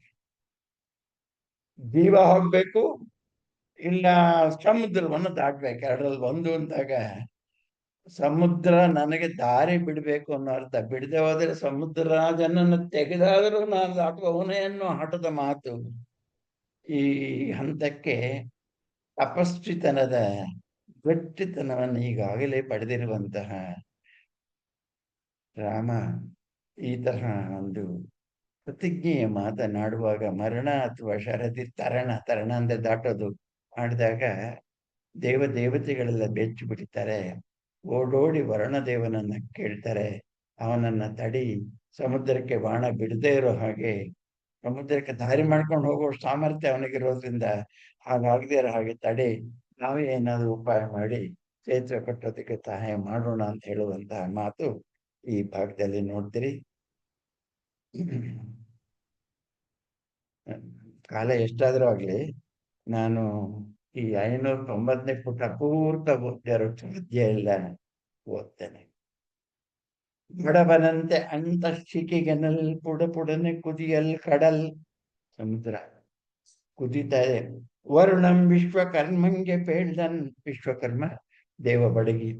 ಜೀವ ಹೋಗ್ಬೇಕು, ಇಲ್ಲ ಸಮುದ್ರವನ್ನು ದಾಟ್ಬೇಕು. ಎರಡರಲ್ಲಿ ಒಂದು ಅಂದಾಗ ಸಮುದ್ರ ನನಗೆ ದಾರಿ ಬಿಡ್ಬೇಕು ಅನ್ನೋ ಅರ್ಥ. ಬಿಡದೆ ಹೋದರೆ ಸಮುದ್ರ ರಾಜನನ್ನು ತೆಗೆದಾದರೂ ನಾನು ದಾಟುವವನೇ ಅನ್ನೋ ಹಠದ ಮಾತು. ಈ ಹಂತಕ್ಕೆ ತಪಸ್ವಿತನದ ಗಟ್ಟಿತನವನ್ನು ಈಗಾಗಲೇ ಪಡೆದಿರುವಂತಹ ರಾಮ ಈ ತರಹ ಒಂದು ಪ್ರತಿಜ್ಞೆಯ ಮಾತನಾಡುವಾಗ ಮರಣ ಅಥವಾ ಶರದಿ ತರಣ ಅಂದ್ರೆ ದಾಟೋದು ಮಾಡಿದಾಗ ದೇವತೆಗಳೆಲ್ಲ ಬೆಚ್ಚಿ ಬಿಡ್ತಾರೆ. ಓಡೋಡಿ ವರುಣದೇವನನ್ನ ಕೇಳ್ತಾರೆ, ಅವನನ್ನ ತಡಿ, ಸಮುದ್ರಕ್ಕೆ ಬಾಣ ಬಿಡದೇ ಇರೋ ಹಾಗೆ, ಸಮುದ್ರಕ್ಕೆ ದಾರಿ ಮಾಡ್ಕೊಂಡು ಹೋಗೋ ಸಾಮರ್ಥ್ಯ ಅವನಿಗಿರೋದ್ರಿಂದ ಹಾಗಾಗದೇ ಇರೋ ಹಾಗೆ ತಡಿ, ನಾವೇ ಏನಾದ್ರು ಉಪಾಯ ಮಾಡಿ ಸೇತುವೆ ಕಟ್ಟೋದಕ್ಕೆ ಸಹಾಯ ಮಾಡೋಣ ಅಂತ ಹೇಳುವಂತಹ ಮಾತು ಈ ಭಾಗದಲ್ಲಿ ನೋಡ್ತೀರಿ. ಕಾಲ ಎಷ್ಟಾದ್ರೂ ಆಗ್ಲಿ, ನಾನು ಈ 590ನೇ ಪುಟ ಪೂರ್ತ ಓದ್ತಾರೋ ಸಾಧ್ಯ ಇಲ್ಲ, ಓದ್ತೇನೆ. ಬಡವನಂತೆ ಅಂತಃಶಿಖೆಗೆನಲ್ ಪುಡನೆ ಕುದಿಯಲ್ ಕಡಲ್. ಸಮುದ್ರ ಕುದೀತಾ ಇದೆ. ವರುಣಂ ವಿಶ್ವಕರ್ಮಂಗೆ ಪೇಳ್ದನ್. ವಿಶ್ವಕರ್ಮ ದೇವ ಬಡಗಿ.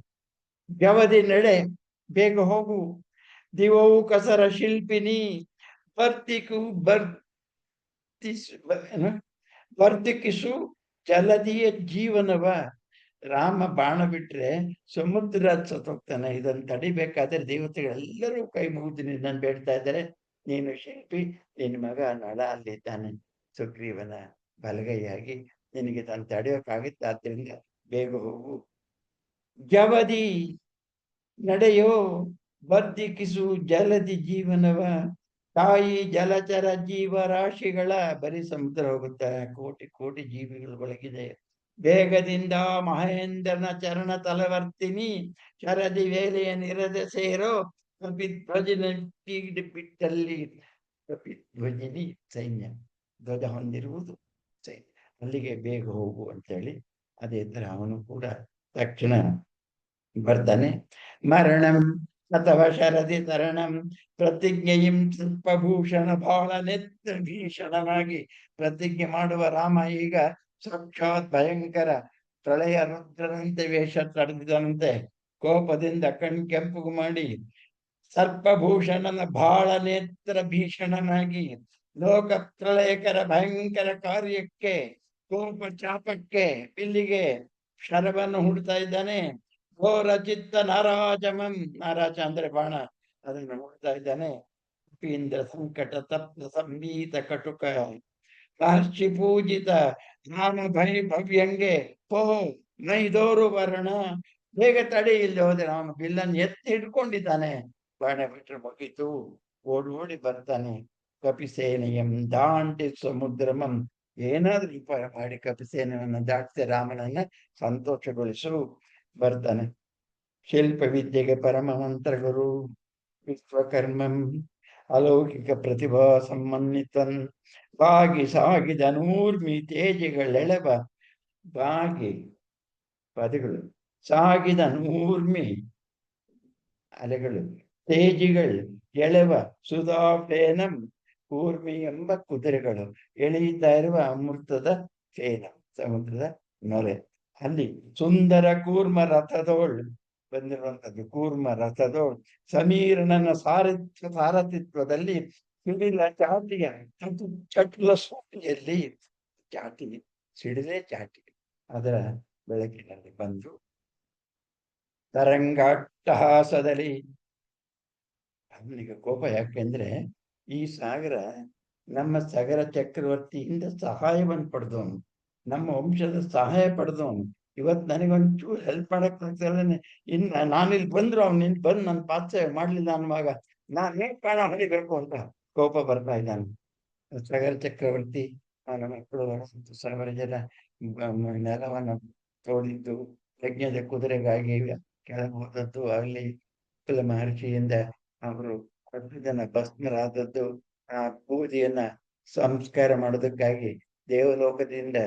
ಗವದಿ ನಡೆ, ಬೇಗ ಹೋಗು. ದಿವವು ಕಸರ ಶಿಲ್ಪಿನಿ ವರ್ತಿಕಿಸು ಜಲದಿಯ ಜೀವನವ. ರಾಮ ಬಾಣ ಬಿಟ್ರೆ ಸಮುದ್ರ ಸತ್ತೋಗ್ತಾನೆ. ಇದನ್ನು ತಡಿಬೇಕಾದ್ರೆ ದೇವತೆಗಳೆಲ್ಲರೂ ಕೈ ಮುಗಿದು ನಿನ್ನನ್ನು ಬೇಡ್ತಾ ಇದ್ದಾರೆ. ನೀನು ಶಿಲ್ಪಿ, ನಿನ್ನ ಮಗ ನಳ ಅಲ್ಲಿದ್ದಾನೆ ಸುಗ್ರೀವನ ಬಲಗೈಯಾಗಿ, ನಿನಗೆ ತಾನು ತಡೆಯೋಕ್ಕಾಗುತ್ತೆ. ಆದ್ರಿಂದ ಬೇಗ ಹೋಗು. ಜವದಿ ನಡೆಯೋ, ವರ್ಧಿಕಿಸು ಜಲದಿ ಜೀವನವ. ತಾಯಿ ಜಲಚರ ಜೀವರಾಶಿಗಳ ಬರೀ ಸಮುದ್ರ ಹೋಗುತ್ತೆ, ಕೋಟಿ ಕೋಟಿ ಜೀವಿಗಳು ಒಳಗಿದೆ. ಬೇಗದಿಂದ ಮಹೇಂದ್ರನ ಚರಣ ತಲವರ್ತಿನಿ, ಶರದಿ ವೇಲೆಯ ನಿರದ ಸೇರೋ ಕಪಿಧ್ವಜಿನ ಬಿಟ್ಟಲ್ಲಿ. ಕಪಿಧ್ವಜಿನಿ ಸೈನ್ಯ, ಧ್ವಜ ಹೊಂದಿರುವುದು ಸೈನ್ಯ, ಅಲ್ಲಿಗೆ ಬೇಗ ಹೋಗು ಅಂತೇಳಿ. ಅದೇ ತರ ಅವನು ಕೂಡ ತಕ್ಷಣ ಬರ್ತಾನೆ. ಮರಣಂ ಅಥವಾ ಶರದಿ ತರಣಂ ಪ್ರತಿಜ್ಞೆಯಂ ಸರ್ಪಭೂಷಣ, ಬಹಳ ನೆತ್ತ ಭೀಷಣನಾಗಿ ಪ್ರತಿಜ್ಞೆ ಮಾಡುವ ರಾಮ ಈಗ ಸಾಕ್ಷಾತ್ ಭಯಂಕರ ಪ್ರಳಯ ರುದ್ರನಂತೆ ವೇಷ ತಡೆದಿದಂತೆ ಕೋಪದಿಂದ ಕೆಂಪು ಮಾಡಿ ಸರ್ಪಭೂಷಣನ ಬಹಳ ನೇತ್ರ ಭೀಷಣನಾಗಿ ಲೋಕ ಪ್ರಳಯಕರ ಭಯಂಕರ ಕಾರ್ಯಕ್ಕೆ ಕೋಪ ಚಾಪಕ್ಕೆ ಬಿಲ್ಲಿಗೆ ಶರವನ್ನು ಹುಡ್ತಾ ಇದ್ದಾನೆ. ಘೋರ ಚಿತ್ತ ನಾರಾಜಮಂ, ನಾರಾಜ ಅಂದ್ರೆ ಬಾಣ, ಅದನ್ನು ಹುಡ್ತಾ ಇದ್ದಾನೆ. ಇಂದ್ರ ಸಂಕಟ ತಪ್ತ ಸಂಬೀತ ಕಟುಕ ಮಹರ್ಷಿ ಪೂಜಿತ ರಾಮ ಭವ್ಯಂಗೆ ಪೋ ನೈದೋರು ವರ್ಣ. ಬೇಗ ತಡೆ, ಇಲ್ಲಿ ಹೋದ್ರೆ ಅವನು ಬಿಲ್ಲನ್ನು ಎತ್ತಿ ಹಿಡ್ಕೊಂಡಿದ್ದಾನೆ. ಬಾಣ ಬಿಟ್ಟರೆ ಮುಗಿತು, ಓಡಿ ಬರ್ತಾನೆ. ಕಪಿಸೇನೆಯಂ ದಾಂಟಿ ಸಮುದ್ರಮಂ, ಏನಾದ್ರೂ ಉಪಾಯ ಮಾಡಿ ಕಪಿಸೇನೆಯನ್ನು ದಾಟಿಸಿ ರಾಮನನ್ನ ಸಂತೋಷಗೊಳಿಸು. ಬರ್ತಾನೆ. ಶಿಲ್ಪ ವಿದ್ಯೆಗೆ ಪರಮ ಮಂತ್ರಗುರು ವಿಶ್ವಕರ್ಮಂ, ಅಲೌಕಿಕ ಪ್ರತಿಭಾ ಸಮನ್ವಿತನ್, ಬಾಗಿ ಸಾಗಿದ ನೂರ್ಮಿ ತೇಜಿಗಳೆಳೆವ, ಬಾಗಿ ಪದಗಳು, ಸಾಗಿದ ನೂರ್ಮಿ ಅಲೆಗಳು, ತೇಜಿಗಳು ಎಳೆವ ಸುಧಾಫೇನಂ, ಕೂರ್ಮಿ ಎಂಬ ಕುದುರೆಗಳು ಎಳೆಯುತ್ತಾ ಇರುವ ಅಮೃತದ ಫೇನ, ಸಮುದ್ರದ ನೊರೆ. ಅಲ್ಲಿ ಸುಂದರ ಕೂರ್ಮ ರಥದೋಳ್ ಬಂದಿರುವಂತದ್ದು, ಕೂರ್ಮ ರಥದೋಳ್ ಸಮೀರನನ್ನ ಸಾರಥಿತ್ವದಲ್ಲಿ ಸಿಡಿಲ ಚಾಟಿಯ ಚಟ್ಲ ಸೂಟಿಯಲ್ಲಿ, ಚಾಟಿ ಸಿಡಿಲೆ ಚಾಟಿ ಅದರ ಬೆಳಕಿನಲ್ಲಿ ಬಂದು ತರಂಗಾಟ್ಟಹಾಸದಲ್ಲಿ. ಅವನಿಗೆ ಕೋಪ ಯಾಕೆಂದ್ರೆ ಈ ಸಾಗರ ನಮ್ಮ ಸಾಗರ ಚಕ್ರವರ್ತಿಯಿಂದ ಸಹಾಯವನ್ನು ಪಡೆದವನು, ನಮ್ಮ ವಂಶದ ಸಹಾಯ ಪಡೆದವನು. ಇವತ್ತು ನನಗೊಂಚೂರು ಹೆಲ್ಪ್ ಮಾಡಕ್ ಆಗ್ತಲ್ಲ, ಇನ್ನು ನಾನಿಲ್ಲಿ ಬಂದ್ರು ಅವ್ನು ನಿನ್ ಬಂದು ನನ್ನ ಪಾತ್ರ ಮಾಡ್ಲಿಲ್ಲ ಅನ್ನುವಾಗ ನಾನು ಹೇಗೆ ಪ್ರಾಣ ಹೊಡಿಬೇಕು ಅಂತ ಕೋಪ ಬರ್ತಾ ಇದ್ದಾನೆ. ಸಾಗರ ಚಕ್ರವರ್ತಿ ಅವನ ಮಕ್ಕಳು 1000 ಜನ ನೆಲವನ್ನು ತೋಡಿದ್ದು, ಯಜ್ಞದ ಕುದುರೆಗಾಗಿ ಕೆಳಗೆ ಹೋದದ್ದು ಆಗಲಿ, ಮಹರ್ಷಿಯಿಂದ ಅವರು 10 ಜನ ಭಸ್ಮರಾದದ್ದು, ಆ ಪೂಜೆಯನ್ನ ಸಂಸ್ಕಾರ ಮಾಡೋದಕ್ಕಾಗಿ ದೇವಲೋಕದಿಂದ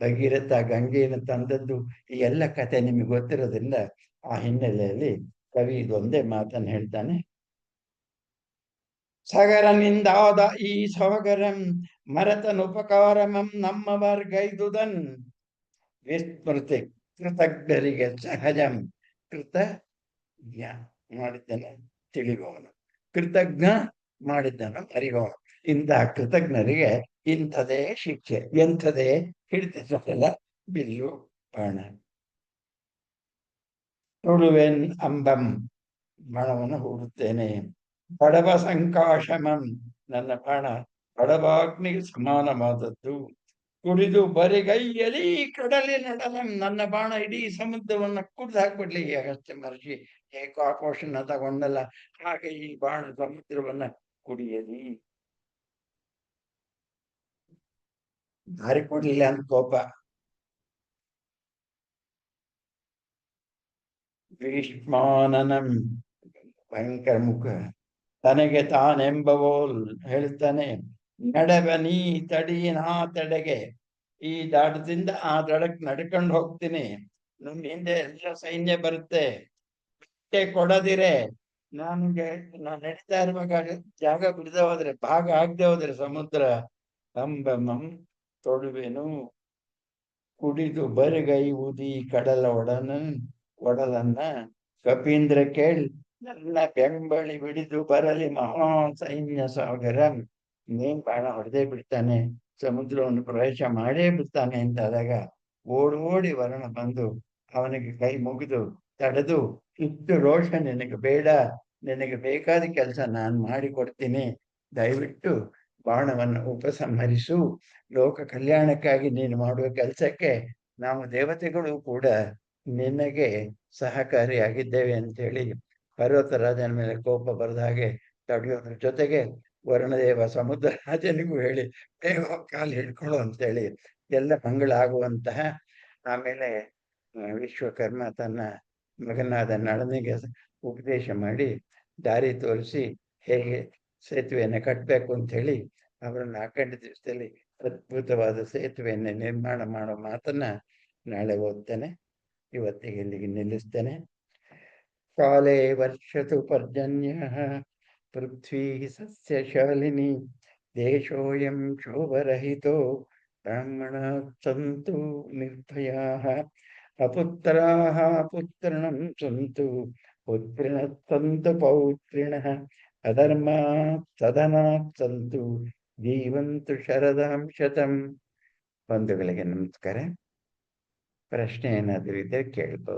ಭಗೀರಥ ಗಂಗೆಯನ್ನು ತಂದದ್ದು, ಈ ಎಲ್ಲ ಕಥೆ ನಿಮಗೆ ಗೊತ್ತಿರೋದ್ರಿಂದ ಆ ಹಿನ್ನೆಲೆಯಲ್ಲಿ ಕವಿ ಇದೊಂದೇ ಮಾತನ್ನು ಹೇಳ್ತಾನೆ. ಸಗರನಿಂದಾದ ಈ ಸವಗರಂ ಮರತನುಪಕಾರಮಂ ನಮ್ಮವರ್ಗೈದುದನ್, ವಿಸ್ಮೃತಿ ಕೃತಜ್ಞರಿಗೆ ಸಹಜಂ, ಕೃತ ಮಾಡಿದ್ದನ್ನು ತಿಳಿಯುವವನು, ಕೃತಜ್ಞ ಮಾಡಿದ್ದನ್ನು ಅರಿಯುವವನು. ಇಂತಹ ಕೃತಜ್ಞರಿಗೆ ಇಂಥದೇ ಶಿಕ್ಷೆ, ಎಂಥದೇ ಹಿಡಿತಿಲ್ಲ ಬಿಲ್ಲು ಬಾಣ. ತುಳುವೆನ್ ಅಂಬಂ, ಬಾಣವನ್ನು ಹೂಡುತ್ತೇನೆ. ಬಡವ ಸಂಕಾಶಮಂ, ನನ್ನ ಬಾಣ ಬಡವಾಗ್ನಿಗೆ ಸಮಾನವಾದದ್ದು. ಕುಡಿದು ಬರಿಗೈಯಲ್ಲಿ ಕಡಲಿನೊಡಲಂ, ನನ್ನ ಬಾಣ ಇಡೀ ಸಮುದ್ರವನ್ನ ಕುಡಿದು ಹಾಕ್ಬಿಡ್ಲಿ. ಅಗಸ್ತ್ಯ ಮಹರ್ಷಿ ಏಕಾಕೋಶನ ತಗೊಂಡಲ್ಲ, ಹಾಗೆ ಈ ಬಾಣ ಸಮುದ್ರವನ್ನ ಕುಡಿಯಲಿ. ದಾರಿ ಕೊಡ್ಲಿಲ್ಲ ಅಂತ ಕೋಪ. ಭೀಷ್ಮಾನನಂ, ಭಯಂಕರ ಮುಖ, ತನಗೆ ತಾನೆಂಬವೋಲ್ ಹೇಳ್ತಾನೆ. ನಡೆವ ನೀ ತಡಿ ನಾ ತಡೆಗೆ, ಈ ದಡದಿಂದ ಆ ದಡಕ್ ನಡ್ಕೊಂಡು ಹೋಗ್ತೀನಿ, ನಮ್ಮ ಹಿಂದೆ ಎಲ್ಲ ಸೈನ್ಯ ಬರುತ್ತೆ, ಕೊಡದಿರೆ ನಾನು ನಡೀತಾ ಇರುವಾಗ ಜಾಗ ಬಿಡದೆ ಹೋದ್ರೆ, ಭಾಗ ಆಗದೆ ಹೋದ್ರೆ ಸಮುದ್ರ ಅಂಬಮಂ ತೊಡುವೆನು. ಕುಡಿದು ಬರಿಗೈ ಊದಿ ಕಡಲ ಒಡಲನ್ನ, ಕಪೀಂದ್ರ ಕೇಳ್ ನನ್ನ ಬೆಂಬಳಿ ಬಿಡಿದು ಬರಲಿ ಮಹಾ ಸೈನ್ಯ ಸಾಗರ. ಇನ್ನೇನ್ ಬಾಣ ಹೊಡೆದೇ ಬಿಡ್ತಾನೆ, ಸಮುದ್ರವನ್ನು ಪ್ರವೇಶ ಮಾಡೇ ಬಿಡ್ತಾನೆ ಅಂತಾದಾಗ ಓಡೋಡಿ ವರುಣ ಬಂದು ಅವನಿಗೆ ಕೈ ಮುಗಿದು ತಡೆದು, ಇಷ್ಟು ರೋಷ ನಿನಗೆ ಬೇಡ, ನಿನಗೆ ಬೇಕಾದ ಕೆಲಸ ನಾನು ಮಾಡಿಕೊಡ್ತೀನಿ, ದಯವಿಟ್ಟು ಬಾಣವನ್ನು ಉಪಸಂಹರಿಸು. ಲೋಕ ಕಲ್ಯಾಣಕ್ಕಾಗಿ ನೀನು ಮಾಡುವ ಕೆಲಸಕ್ಕೆ ನಾವು ದೇವತೆಗಳು ಕೂಡ ನಿನಗೆ ಸಹಕಾರಿಯಾಗಿದ್ದೇವೆ ಅಂತ ಹೇಳಿ ಪರ್ವತರಾಜನ ಮೇಲೆ ಕೋಪ ಬರದ ಹಾಗೆ ತಡೆಯೋದ್ರ ಜೊತೆಗೆ ವರುಣದೇವ ಸಮುದ್ರ ರಾಜನಿಗೂ ಹೇಳಿ ಬೇಗ ಕಾಲು ಹಿಡ್ಕೊಳ್ಳು ಅಂತೇಳಿ ಎಲ್ಲ ಮಂಗಳ ಆಗುವಂತಹ. ಆಮೇಲೆ ವಿಶ್ವಕರ್ಮ ತನ್ನ ಮಗನಾದ ನಳನಿಗೆ ಉಪದೇಶ ಮಾಡಿ ದಾರಿ ತೋರಿಸಿ ಹೇಗೆ ಸೇತುವೆಯನ್ನು ಕಟ್ಟಬೇಕು ಅಂತ ಹೇಳಿ ಅವರನ್ನು 12 ದಿವಸದಲ್ಲಿ ಅದ್ಭುತವಾದ ಸೇತುವೆಯನ್ನು ನಿರ್ಮಾಣ ಮಾಡೋ ಮಾತನ್ನ ನಾಳೆ ಓದ್ತೇನೆ. ಇವತ್ತಿಗೆ ಇಲ್ಲಿಗೆ ನಿಲ್ಲಿಸ್ತೇನೆ. ಕಾಲೇ ವರ್ಷತು ಪರ್ಜನ್ಯ ಪೃಥ್ವೀ ಸಸ್ಯಶಾಲಿನಿ ದೇಶೋಯಂ ಶೋಭರಹಿತೋ ಬ್ರಾಹ್ಮಣಾಃ ಸಂತು ನಿರ್ಭಯಾಃ ಅಪುತ್ರಾಃ ಪುತ್ರಿಣಃ ಸಂತು ಪುತ್ರಿಣಃ ಸಂತು ಪೌತ್ರಿಣಃ ಅಧರ್ಮಾತ್ ಸದನಾತ್ ಸಂತು ಜೀವಂತು ಶರದಾಂ ಶತಂ. ಬಂಧುಗಳಿಗೆ ನಮಸ್ಕಾರ. ಪ್ರಶ್ನೆ ಏನಾದರೂ ಇದ್ದರೆ ಕೇಳ್ಬೋದು.